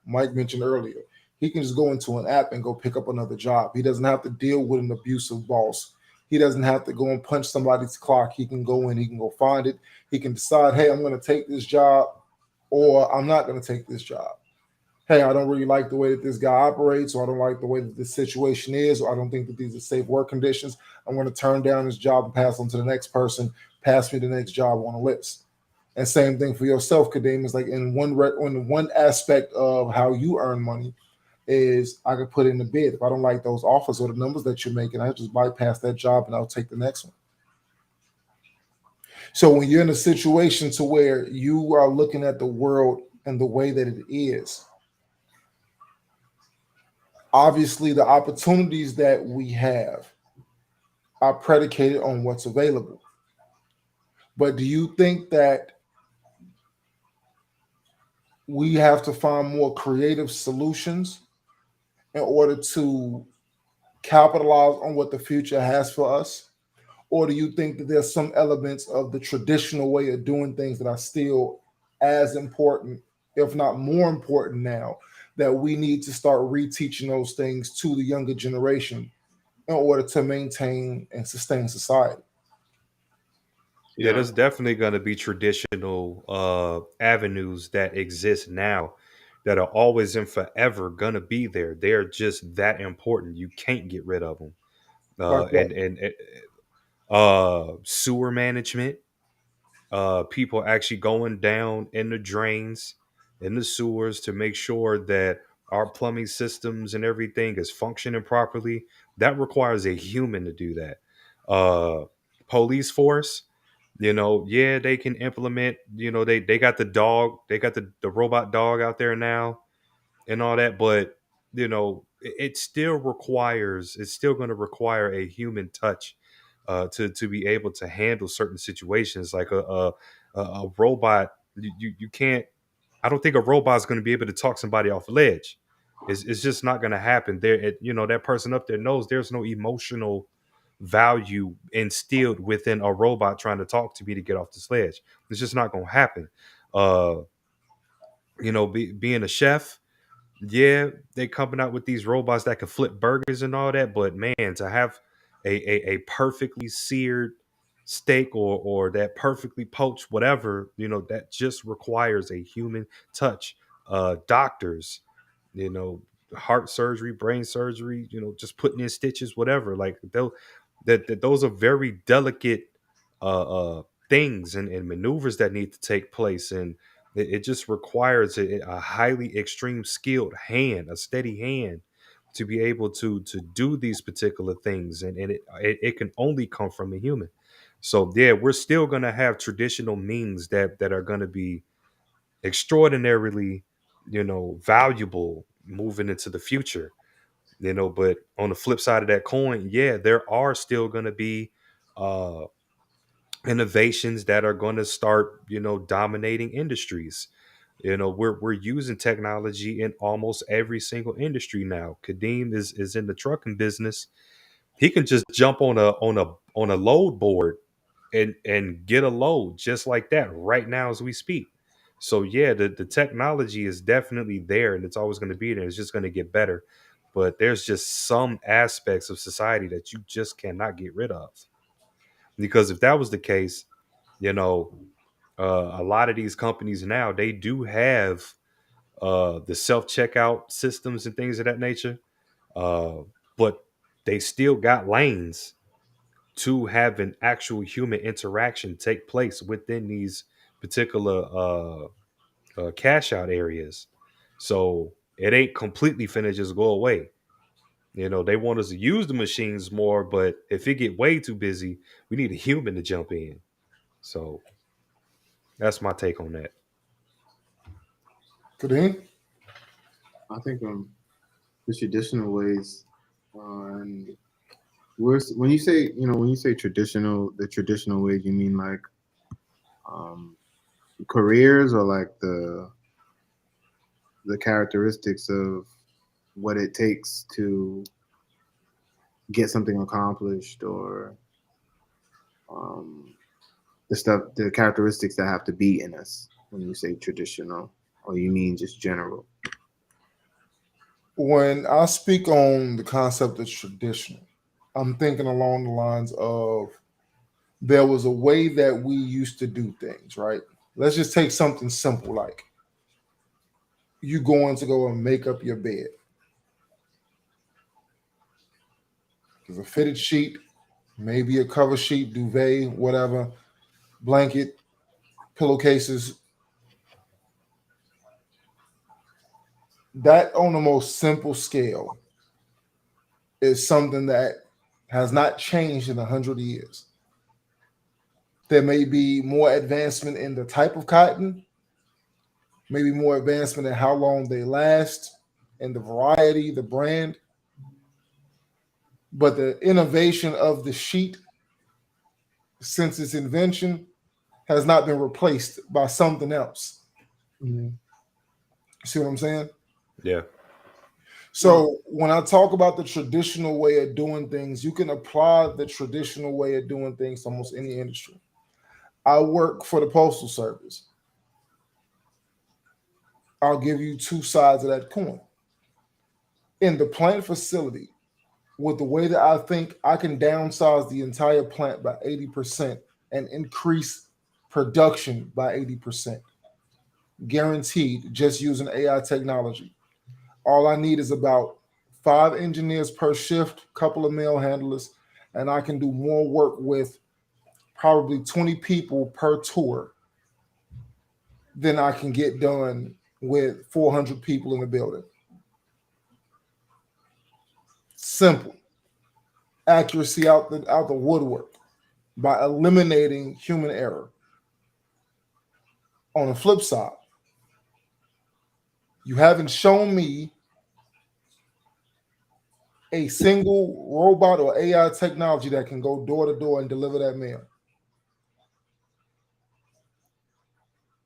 Mike mentioned earlier, he can just go into an app and go pick up another job. He doesn't have to deal with an abusive boss. He doesn't have to go and punch somebody's clock. He can go in, he can go find it. He can decide, hey, I'm going to take this job or I'm not going to take this job. Hey, I don't really like the way that this guy operates, or I don't like the way that this situation is, or I don't think that these are safe work conditions. I'm going to turn down this job and pass on to the next person, pass me the next job on the list. And same thing for yourself, Kadeem, is like in one aspect of how you earn money is I could put in the bid. If I don't like those offers or the numbers that you're making, I just bypass that job and I'll take the next one. So when you're in a situation to where you are looking at the world and the way that it is, obviously the opportunities that we have are predicated on what's available. But do you think that we have to find more creative solutions in order to capitalize on what the future has for us? Or do you think that there's some elements of the traditional way of doing things that are still as important, if not more important now, that we need to start reteaching those things to the younger generation in order to maintain and sustain society?
Yeah, there's definitely going to be traditional avenues that exist now that are always and forever going to be there. They're just that important. You can't get rid of them.
Like what?
Sewer management, people actually going down in the drains, in the sewers to make sure that our plumbing systems and everything is functioning properly. That requires a human to do that. Police force, yeah, they can implement, they got the dog, they got the robot dog out there now and all that, but it's still going to require a human touch to be able to handle certain situations. Like a robot, you can't. I don't think a robot is going to be able to talk somebody off a ledge. It's just not going to happen. That person up there knows there's no emotional value instilled within a robot trying to talk to me to get off the ledge. It's just not going to happen. Uh, being a chef, yeah, they coming out with these robots that can flip burgers and all that, but man, to have a perfectly seared steak or that perfectly poached whatever, that just requires a human touch. Doctors, you know, heart surgery, brain surgery, just putting in stitches, whatever. Like those are very delicate things and maneuvers that need to take place, and it just requires a highly extreme skilled hand, a steady hand, to be able to do these particular things, and it can only come from a human. So yeah, we're still gonna have traditional means that are gonna be extraordinarily, valuable moving into the future. But on the flip side of that coin, yeah, there are still gonna be innovations that are going to start, dominating industries. We're using technology in almost every single industry now. Kadeem is in the trucking business. He can just jump on a load board and get a load just like that right now as we speak. So yeah, the technology is definitely there, and it's always going to be there. It's just going to get better. But there's just some aspects of society that you just cannot get rid of. Because if that was the case, you know, a lot of these companies now, they do have the self checkout systems and things of that nature, uh, but they still got lanes to have an actual human interaction take place within these particular cash out areas. So it ain't completely finna just go away. They want us to use the machines more, but if it get way too busy, we need a human to jump in. So that's my take on that.
Kadeem?
I think the traditional ways, and when you say traditional, the traditional ways, you mean like careers, or like the characteristics of what it takes to get something accomplished, or the characteristics that have to be in us when you say traditional, or you mean just general?
When I speak on the concept of traditional, I'm thinking along the lines of there was a way that we used to do things, right? Let's just take something simple like you going to go and make up your bed. There's a fitted sheet, maybe a cover sheet, duvet, whatever, blanket, pillowcases. That on the most simple scale is something that has not changed in 100 years. There may be more advancement in the type of cotton, maybe more advancement in how long they last, and the variety, the brand. But the innovation of the sheet since its invention has not been replaced by something else.
Mm-hmm.
See what I'm saying?
Yeah.
So when I talk about the traditional way of doing things, you can apply the traditional way of doing things to almost any industry. I work for the Postal Service. I'll give you two sides of that coin. In the plant facility, with the way that I think I can downsize the entire plant by 80% and increase production by 80%, guaranteed, just using AI technology. All I need is about 5 engineers per shift, couple of mail handlers, and I can do more work with probably 20 people per tour than I can get done with 400 people in the building. Simple. Accuracy out the woodwork by eliminating human error. On the flip side, you haven't shown me a single robot or AI technology that can go door to door and deliver that mail.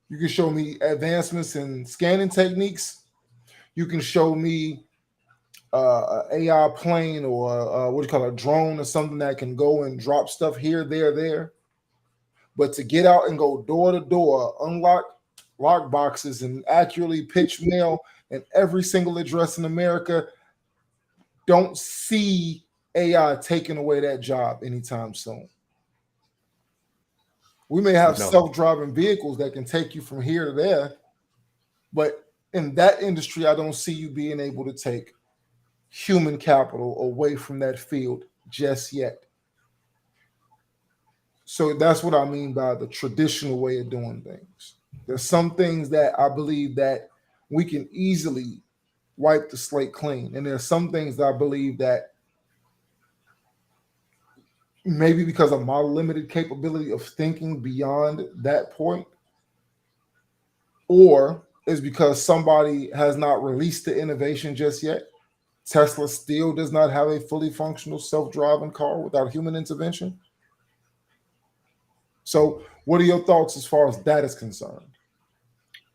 You can show me advancements in scanning techniques. You can show me an AI plane or what do you call it, a drone or something that can go and drop stuff here, there. But to get out and go door to door, unlock lock boxes and accurately pitch mail in every single address in America, don't see AI taking away that job anytime soon. We may have self-driving vehicles that can take you from here to there, but in that industry, I don't see you being able to take human capital away from that field just yet. So that's what I mean by the traditional way of doing things. There's some things that I believe that we can easily wipe the slate clean. And there's some things that I believe that maybe because of my limited capability of thinking beyond that point, or is because somebody has not released the innovation just yet. Tesla still does not have a fully functional self-driving car without human intervention. So, what are your thoughts as far as that is concerned?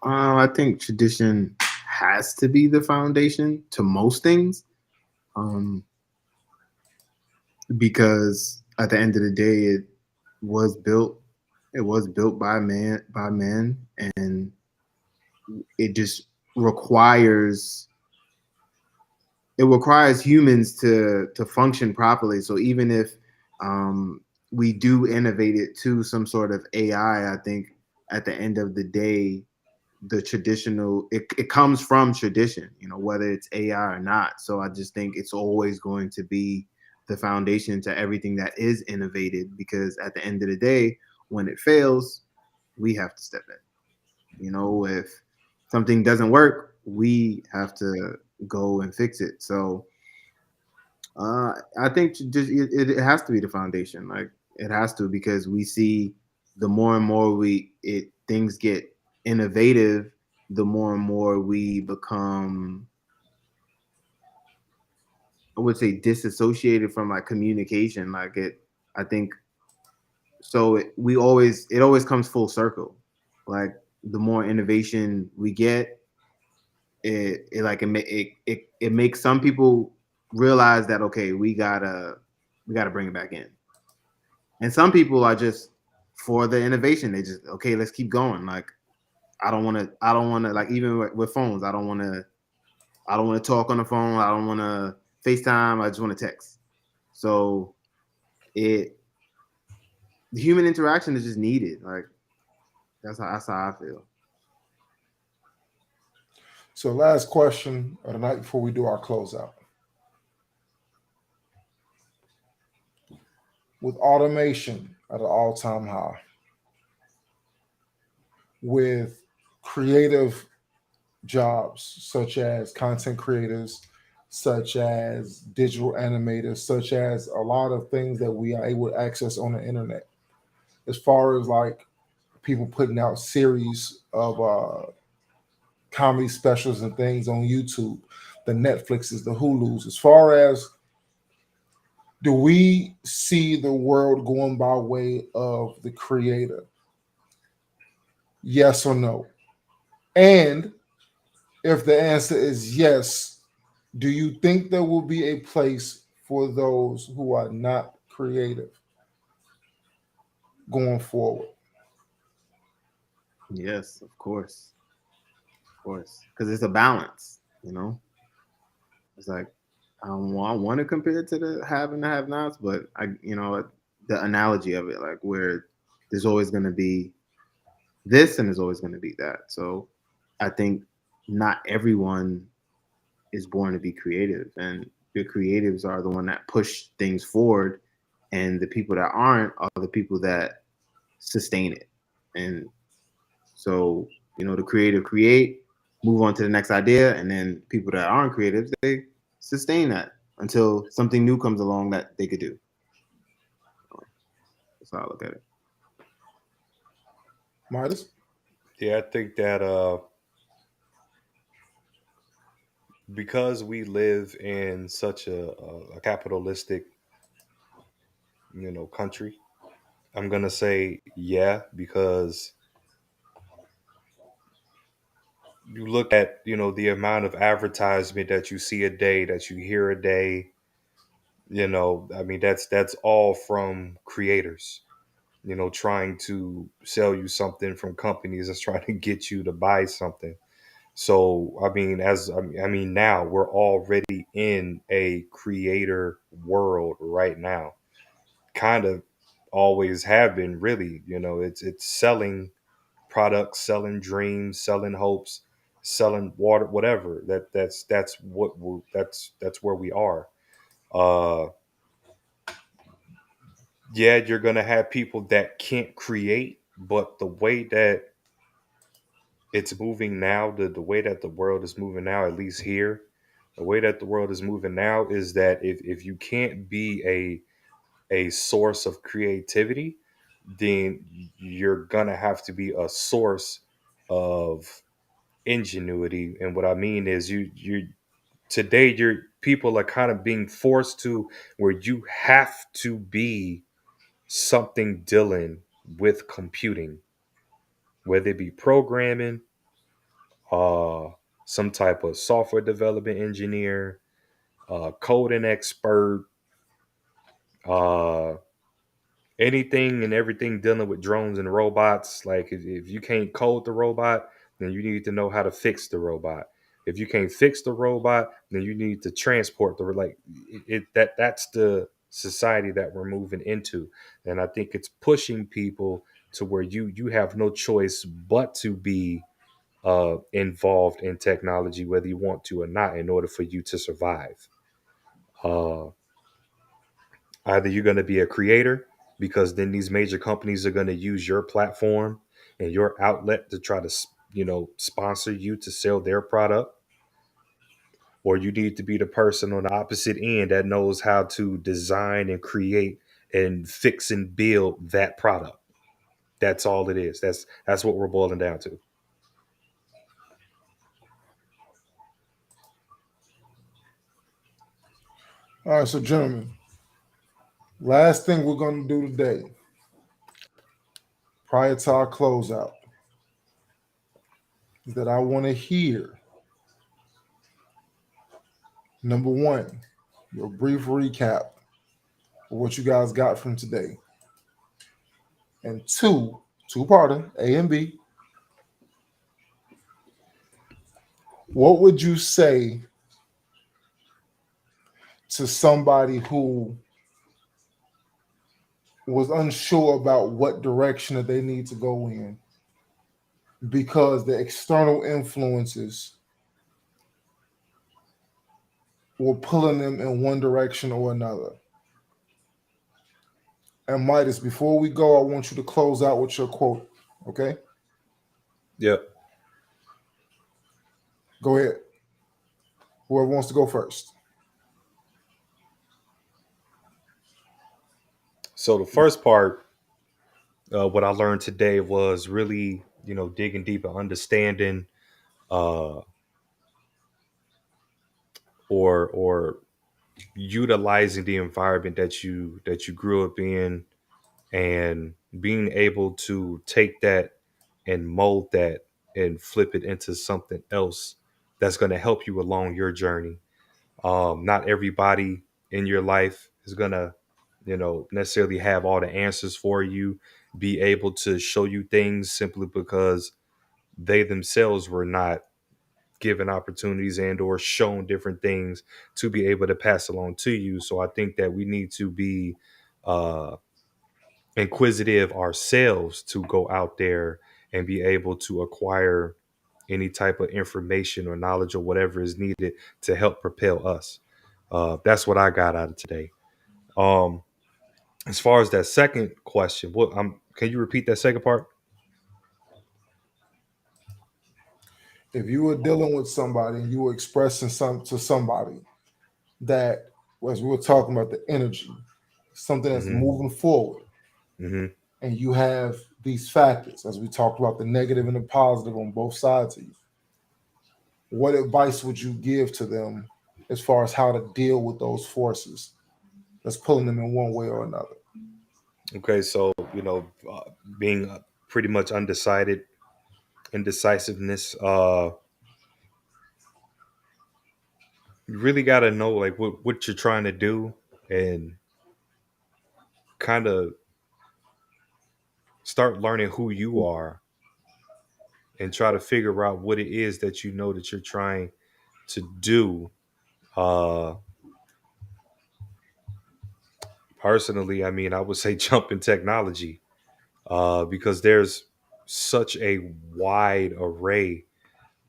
I think tradition has to be the foundation to most things, because at the end of the day, it was built. It was built by men, and it just requires humans to function properly. So even if we do innovate it to some sort of AI, I think at the end of the day, the traditional it comes from tradition, whether it's AI or not. So I just think it's always going to be the foundation to everything that is innovated, because at the end of the day, when it fails, we have to step in. If something doesn't work, we have to go and fix it. So I think just it has to be the foundation. Like, it has to, because we see the more and more things get innovative, the more and more we become, I would say, disassociated from like communication. I think so. It always comes full circle. Like, the more innovation we get, it makes some people realize that, okay, we gotta bring it back in. And some people are just for the innovation. They just, okay, let's keep going. Like, I don't want to, like, even with phones, I don't want to talk on the phone. I don't want to FaceTime. I just want to text. So the human interaction is just needed. Like, that's how I feel.
So, last question of the night before we do our closeout. With automation at an all-time high, with creative jobs such as content creators, such as digital animators, such as a lot of things that we are able to access on the internet, as far as like people putting out series of comedy specials and things on YouTube, the Netflixes, the Hulus, as far as, do we see the world going by way of the creator? Yes or no? And if the answer is yes, do you think there will be a place for those who are not creative going forward?
Yes, of course, because it's a balance. It's like, I want to compare it to the have and the have-nots, but the analogy of it, like, where there's always going to be this and there's always going to be that. So I think not everyone is born to be creative, and the creatives are the one that push things forward, and the people that aren't are the people that sustain it. And so, the creative create, move on to the next idea, and then people that aren't creatives, they sustain that until something new comes along that they could do. That's how I look at it.
Midas?
Yeah, I think that because we live in such a capitalistic, country, I'm gonna say yeah, because you look at, the amount of advertisement that you see a day, that you hear a day, I mean, that's all from creators, trying to sell you something, from companies that's trying to get you to buy something. So, I mean, now we're already in a creator world right now. Kind of always have been, really. It's selling products, selling dreams, selling hopes, selling water, whatever. That's where we are. Uh, yeah, you're gonna have people that can't create, but the way that it's moving now, the way that the world is moving now, at least here, the way that the world is moving now is that if you can't be a source of creativity, then you're gonna have to be a source of ingenuity. And what I mean is, you today, your people are kind of being forced to, where you have to be something Dylan, with computing, whether it be programming, some type of software development engineer, coding expert, uh, anything and everything dealing with drones and robots. Like if you can't code the robot, then you need to know how to fix the robot. If you can't fix the robot, then you need to transport the that's the society that we're moving into. And I think it's pushing people to where you have no choice but to be involved in technology, whether you want to or not, in order for you to survive. Uh, Either you're going to be a creator, because then these major companies are going to use your platform and your outlet to try to, sponsor you to sell their product, or you need to be the person on the opposite end that knows how to design and create and fix and build that product. That's all it is. That's what we're boiling down to.
All right, so gentlemen, last thing we're going to do today, prior to our closeout, is that I want to hear, number one, your brief recap of what you guys got from today. And two-parter, A and B, what would you say to somebody who was unsure about what direction that they need to go in because the external influences were pulling them in one direction or another? And Midas, before we go, I want you to close out with your quote, okay?
Yep.
Go ahead. Whoever wants to go first.
So the first part, what I learned today was really, digging deep and understanding, uh, or utilizing the environment that you grew up in, and being able to take that and mold that and flip it into something else that's going to help you along your journey. Not everybody in your life is going to, necessarily have all the answers for you, be able to show you things simply because they themselves were not given opportunities and or shown different things to be able to pass along to you. So I think that we need to be uh inquisitive ourselves to go out there and be able to acquire any type of information or knowledge or whatever is needed to help propel us. That's what I got out of today. um as far as that second question, can you repeat that second part?
If you were dealing with somebody and you were expressing to somebody that, as we were talking about, the energy, something that's
Mm-hmm.
moving forward,
Mm-hmm.
and you have these factors, as we talked about, the negative and the positive on both sides of you, what advice would you give to them as far as how to deal with those forces that's pulling them in one way or another?
Okay, so being pretty much indecisiveness. You really got to know like what you're trying to do, and kind of start learning who you are, and try to figure out what it is that that you're trying to do. Uh, Personally, I mean, I would say jump in technology, because there's such a wide array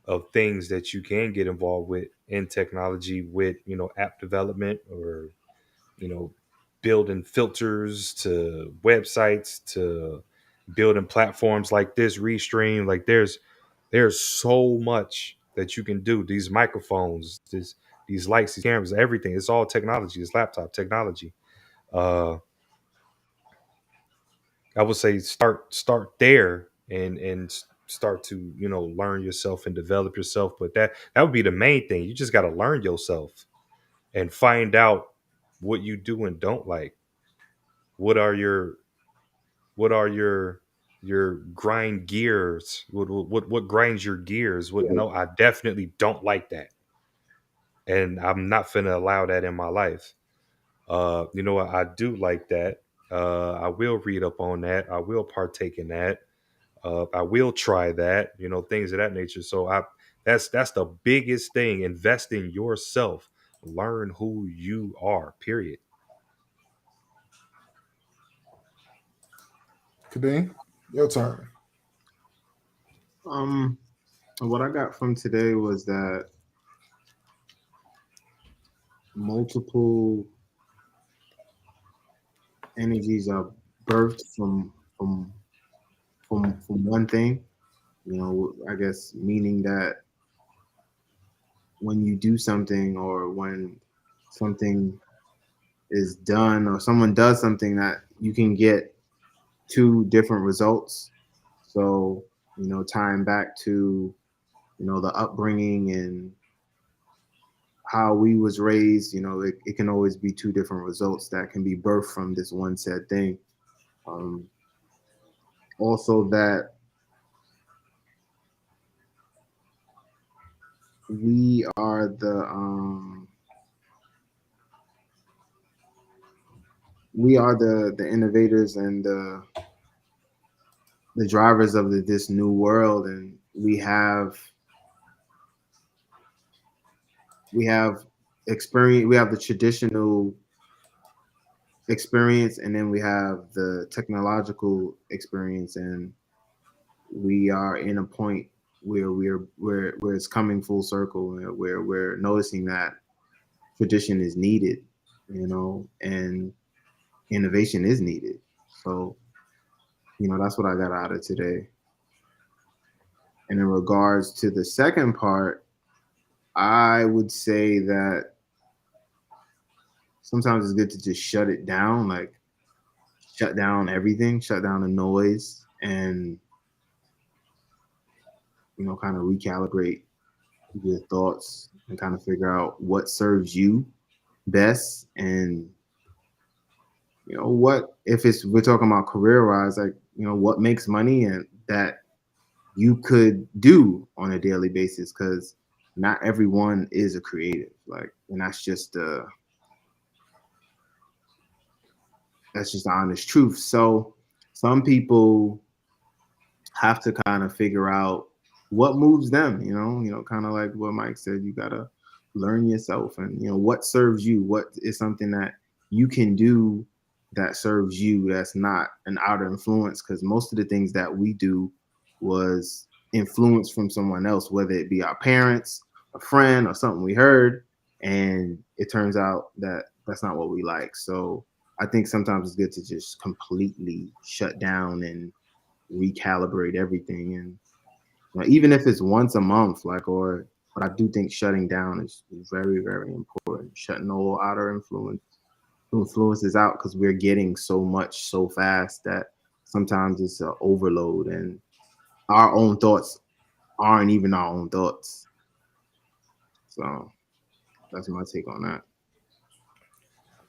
of things that you can get involved with in technology, with app development, or you know building filters, to websites, to building platforms like this Restream. Like there's so much that you can do. These microphones, these lights, these cameras, everything, it's all technology. It's laptop technology. uh I would say start there, and start to learn yourself and develop yourself. But that would be the main thing. You just got to learn yourself and find out what you do and don't like. What are your what are your grind gears? What grinds your gears? What no, I definitely don't like that. And I'm not finna allow that in my life. You know what? I do like that. I will read up on that. I will partake in that. I will try that. You know, things of that nature. So that's the biggest thing. Invest in yourself. Learn who you are. Period.
Kadeem, your turn.
What I got from today was that multiple energies are birthed from one thing. You know, I guess meaning that when you do something or when something is done or someone does something, that you can get two different results. So, you know, tying back to, you know, the upbringing and how we was raised, you know, it can always be two different results that can be birthed from this one said thing. Um, Also that we are the innovators and the drivers of this new world, and we have experience. We have the traditional experience, and then we have the technological experience, and we are in a point where where it's coming full circle, where we're noticing that tradition is needed, you know, and innovation is needed. So, you know, that's what I got out of today. And in regards to the second part, I would say that sometimes it's good to just shut it down, like shut down everything, shut down the noise, and, you know, kind of recalibrate your thoughts and kind of figure out what serves you best. And, you know, what if it's we're talking about career wise, like, you know, what makes money and that you could do on a daily basis, because not everyone is a creative, like, and that's just the honest truth. So some people have to kind of figure out what moves them, you know, kind of like what Mike said, you gotta learn yourself, and, you know, what serves you, what is something that you can do that serves you, that's not an outer influence, because most of the things that we do was influence from someone else, whether it be our parents, a friend, or something we heard, and it turns out that that's not what we like. So I think sometimes it's good to just completely shut down and recalibrate everything. And, you know, even if it's once a month, like, or, but I do think shutting down is very, very important. Shutting all outer influences out, because we're getting so much so fast that sometimes it's an overload, and our own thoughts aren't even our own thoughts. So that's my take on that.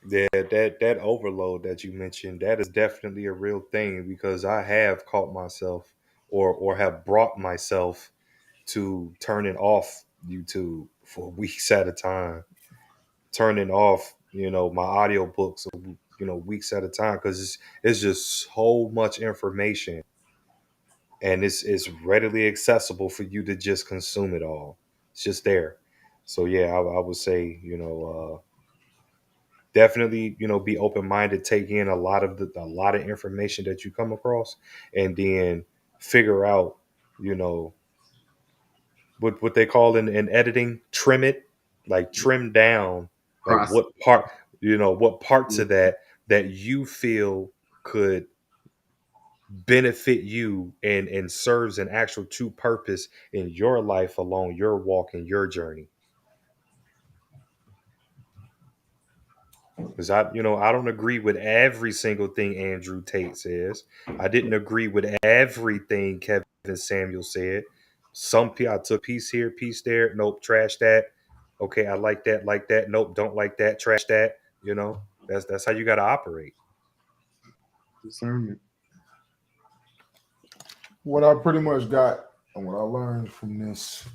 Yeah, that overload that you mentioned, that is definitely a real thing, because I have caught myself or have brought myself to turning off YouTube for weeks at a time, turning off, you know, my audiobooks, you know, weeks at a time, because it's just so much information, and it's readily accessible for you to just consume it all. It's just there. So yeah, I would say, you know, definitely, you know, be open minded, take in a lot of information that you come across, and then figure out, you know, what they call in editing, trim it, like trim down, like
Process.
what parts of that you feel could benefit you and serves an actual true purpose in your life along your walk and your journey. Because I don't agree with every single thing Andrew Tate says. I didn't agree with everything Kevin Samuel said. Some people I took piece here, piece there. Nope, trash that. Okay, I like that, like that. Nope, don't like that, trash that. You know, that's how you got to operate.
Discernment.
What I pretty much got and what I learned from this,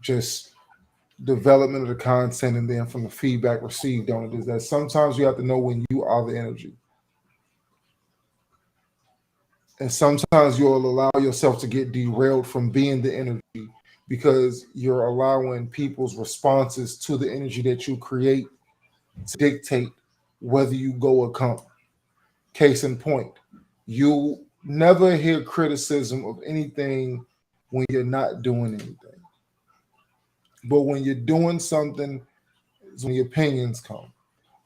just development of the content and then from the feedback received on it, is that sometimes you have to know when you are the energy. And sometimes you'll allow yourself to get derailed from being the energy because you're allowing people's responses to the energy that you create to dictate whether you go or come. Case in point, you never hear criticism of anything when you're not doing anything. But when you're doing something, is when the opinions come.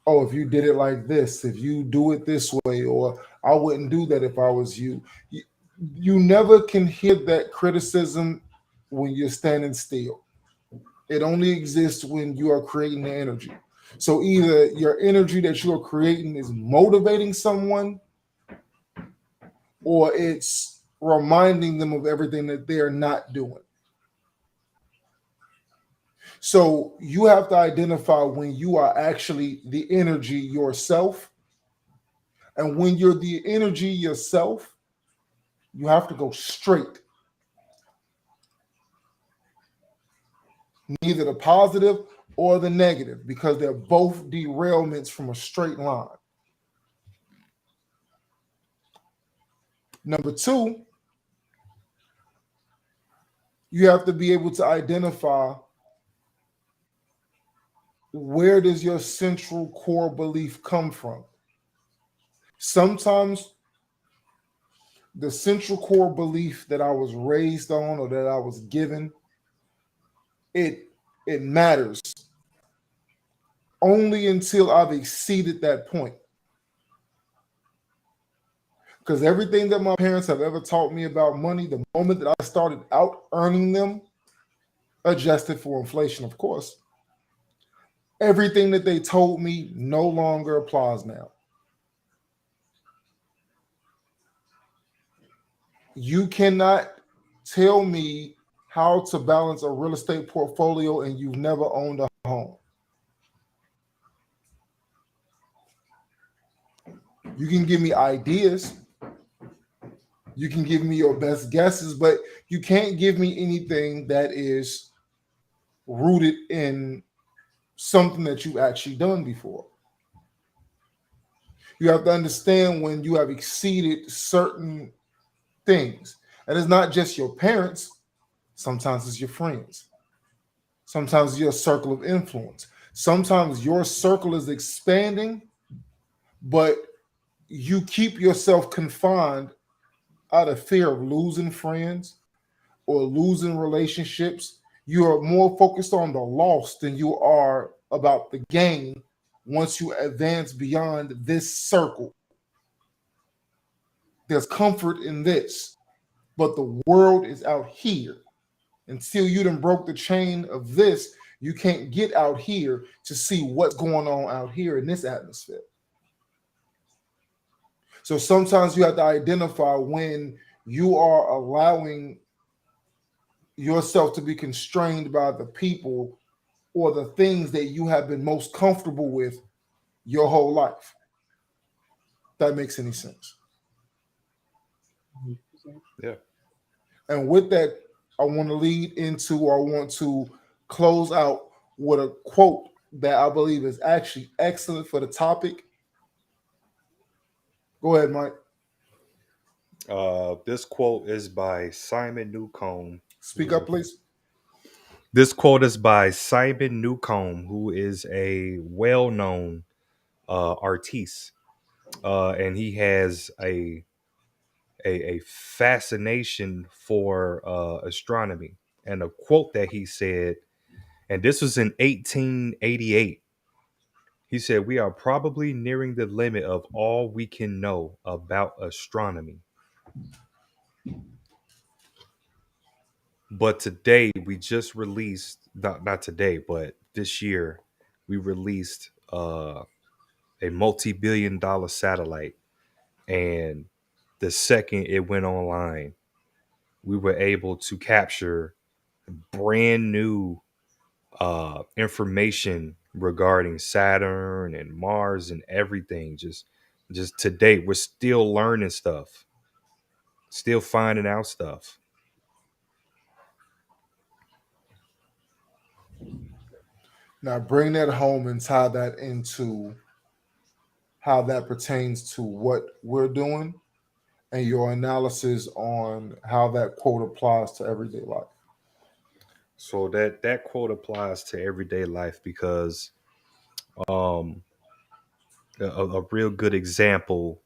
Oh, if you did it like this, if you do it this way, or I wouldn't do that if I was you. You never can hear that criticism when you're standing still. It only exists when you are creating the energy. So either your energy that you are creating is motivating someone, or it's reminding them of everything that they're not doing. So you have to identify when you are actually the energy yourself. And when you're the energy yourself, you have to go straight. Neither the positive or the negative, because they're both derailments from a straight line. Number two, you have to be able to identify where does your central core belief come from. Sometimes the central core belief that I was raised on or that I was given, it matters only until I've exceeded that point. Because everything that my parents have ever taught me about money, the moment that I started out earning them, adjusted for inflation, of course, everything that they told me no longer applies now. You cannot tell me how to balance a real estate portfolio and you've never owned a home. You can give me ideas. You can give me your best guesses, but you can't give me anything that is rooted in something that you've actually done before. You have to understand when you have exceeded certain things. And it's not just your parents. Sometimes it's your friends. Sometimes it's your circle of influence. Sometimes your circle is expanding, but you keep yourself confined out of fear of losing friends or losing relationships. You are more focused on the loss than you are about the gain once you advance beyond this circle. There's comfort in this, but the world is out here. Until you done broke the chain of this, you can't get out here to see what's going on out here in this atmosphere. So sometimes you have to identify when you are allowing yourself to be constrained by the people or the things that you have been most comfortable with your whole life. If that makes any sense.
Yeah.
And with that, I want to lead into, or I want to close out with a quote that I believe is actually excellent for the topic. Go ahead, Mike.
This quote is by Simon Newcomb.
Speak up, please.
This quote is by Simon Newcomb, who is a well-known artiste, and he has a fascination for astronomy. And a quote that he said, and this was in 1888. He said, "We are probably nearing the limit of all we can know about astronomy. But today we just released, not today, but this year, we released a multi-billion-dollar satellite. And the second it went online, we were able to capture brand new information regarding Saturn and Mars and everything. Just to date, we're still learning stuff. still finding out stuff.
Now bring that home and tie that into how that pertains to what we're doing and your analysis on how that quote applies to everyday life.
So that quote applies to everyday life because a real good example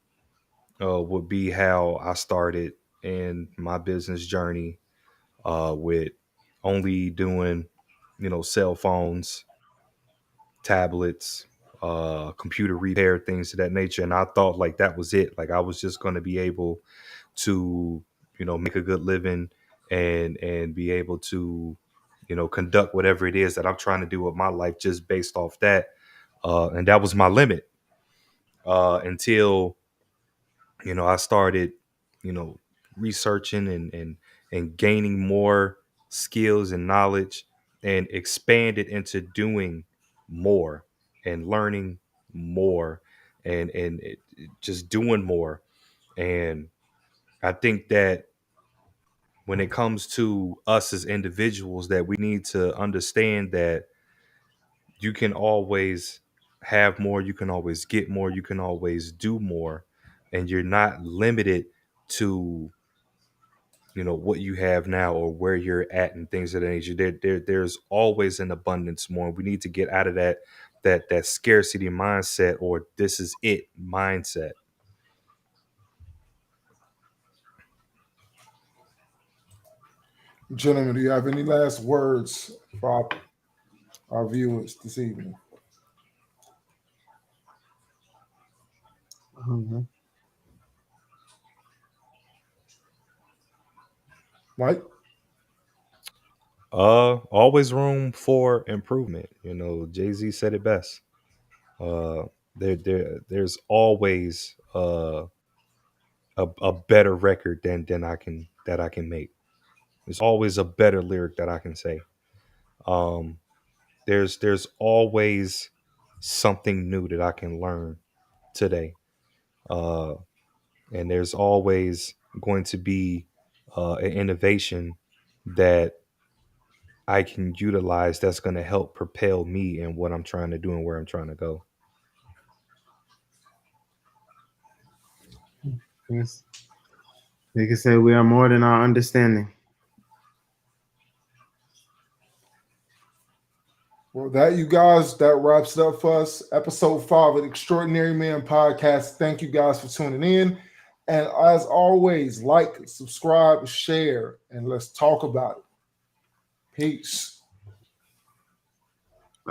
would be how I started in my business journey with only doing, cell phones, tablets, computer repair, things of that nature. And I thought like that was it. Like I was just going to be able to, make a good living and be able to, conduct whatever it is that I'm trying to do with my life just based off that. And that was my limit until, I started, researching and gaining more skills and knowledge and expanded into doing more and learning more and just doing more. And I think that when it comes to us as individuals, that we need to understand that you can always have more, you can always get more, you can always do more, and you're not limited to what you have now or where you're at and things of that nature. There's always an abundance more. We need to get out of that scarcity mindset or this is it mindset.
Gentlemen, do you have any last words for our viewers this evening?
Mm-hmm.
Mike?
Always room for improvement. Jay-Z said it best. There's always a better record than I can make. There's always a better lyric that I can say. There's always something new that I can learn today. And there's always going to be an innovation that I can utilize that's going to help propel me in what I'm trying to do and where I'm trying to go.
Yes. They can say we are more than our understanding.
Well, that, you guys, that wraps it up for us. Episode 5 of the Extraordinary Man Podcast. Thank you guys for tuning in. And as always, like, subscribe, share, and let's talk about it. Peace.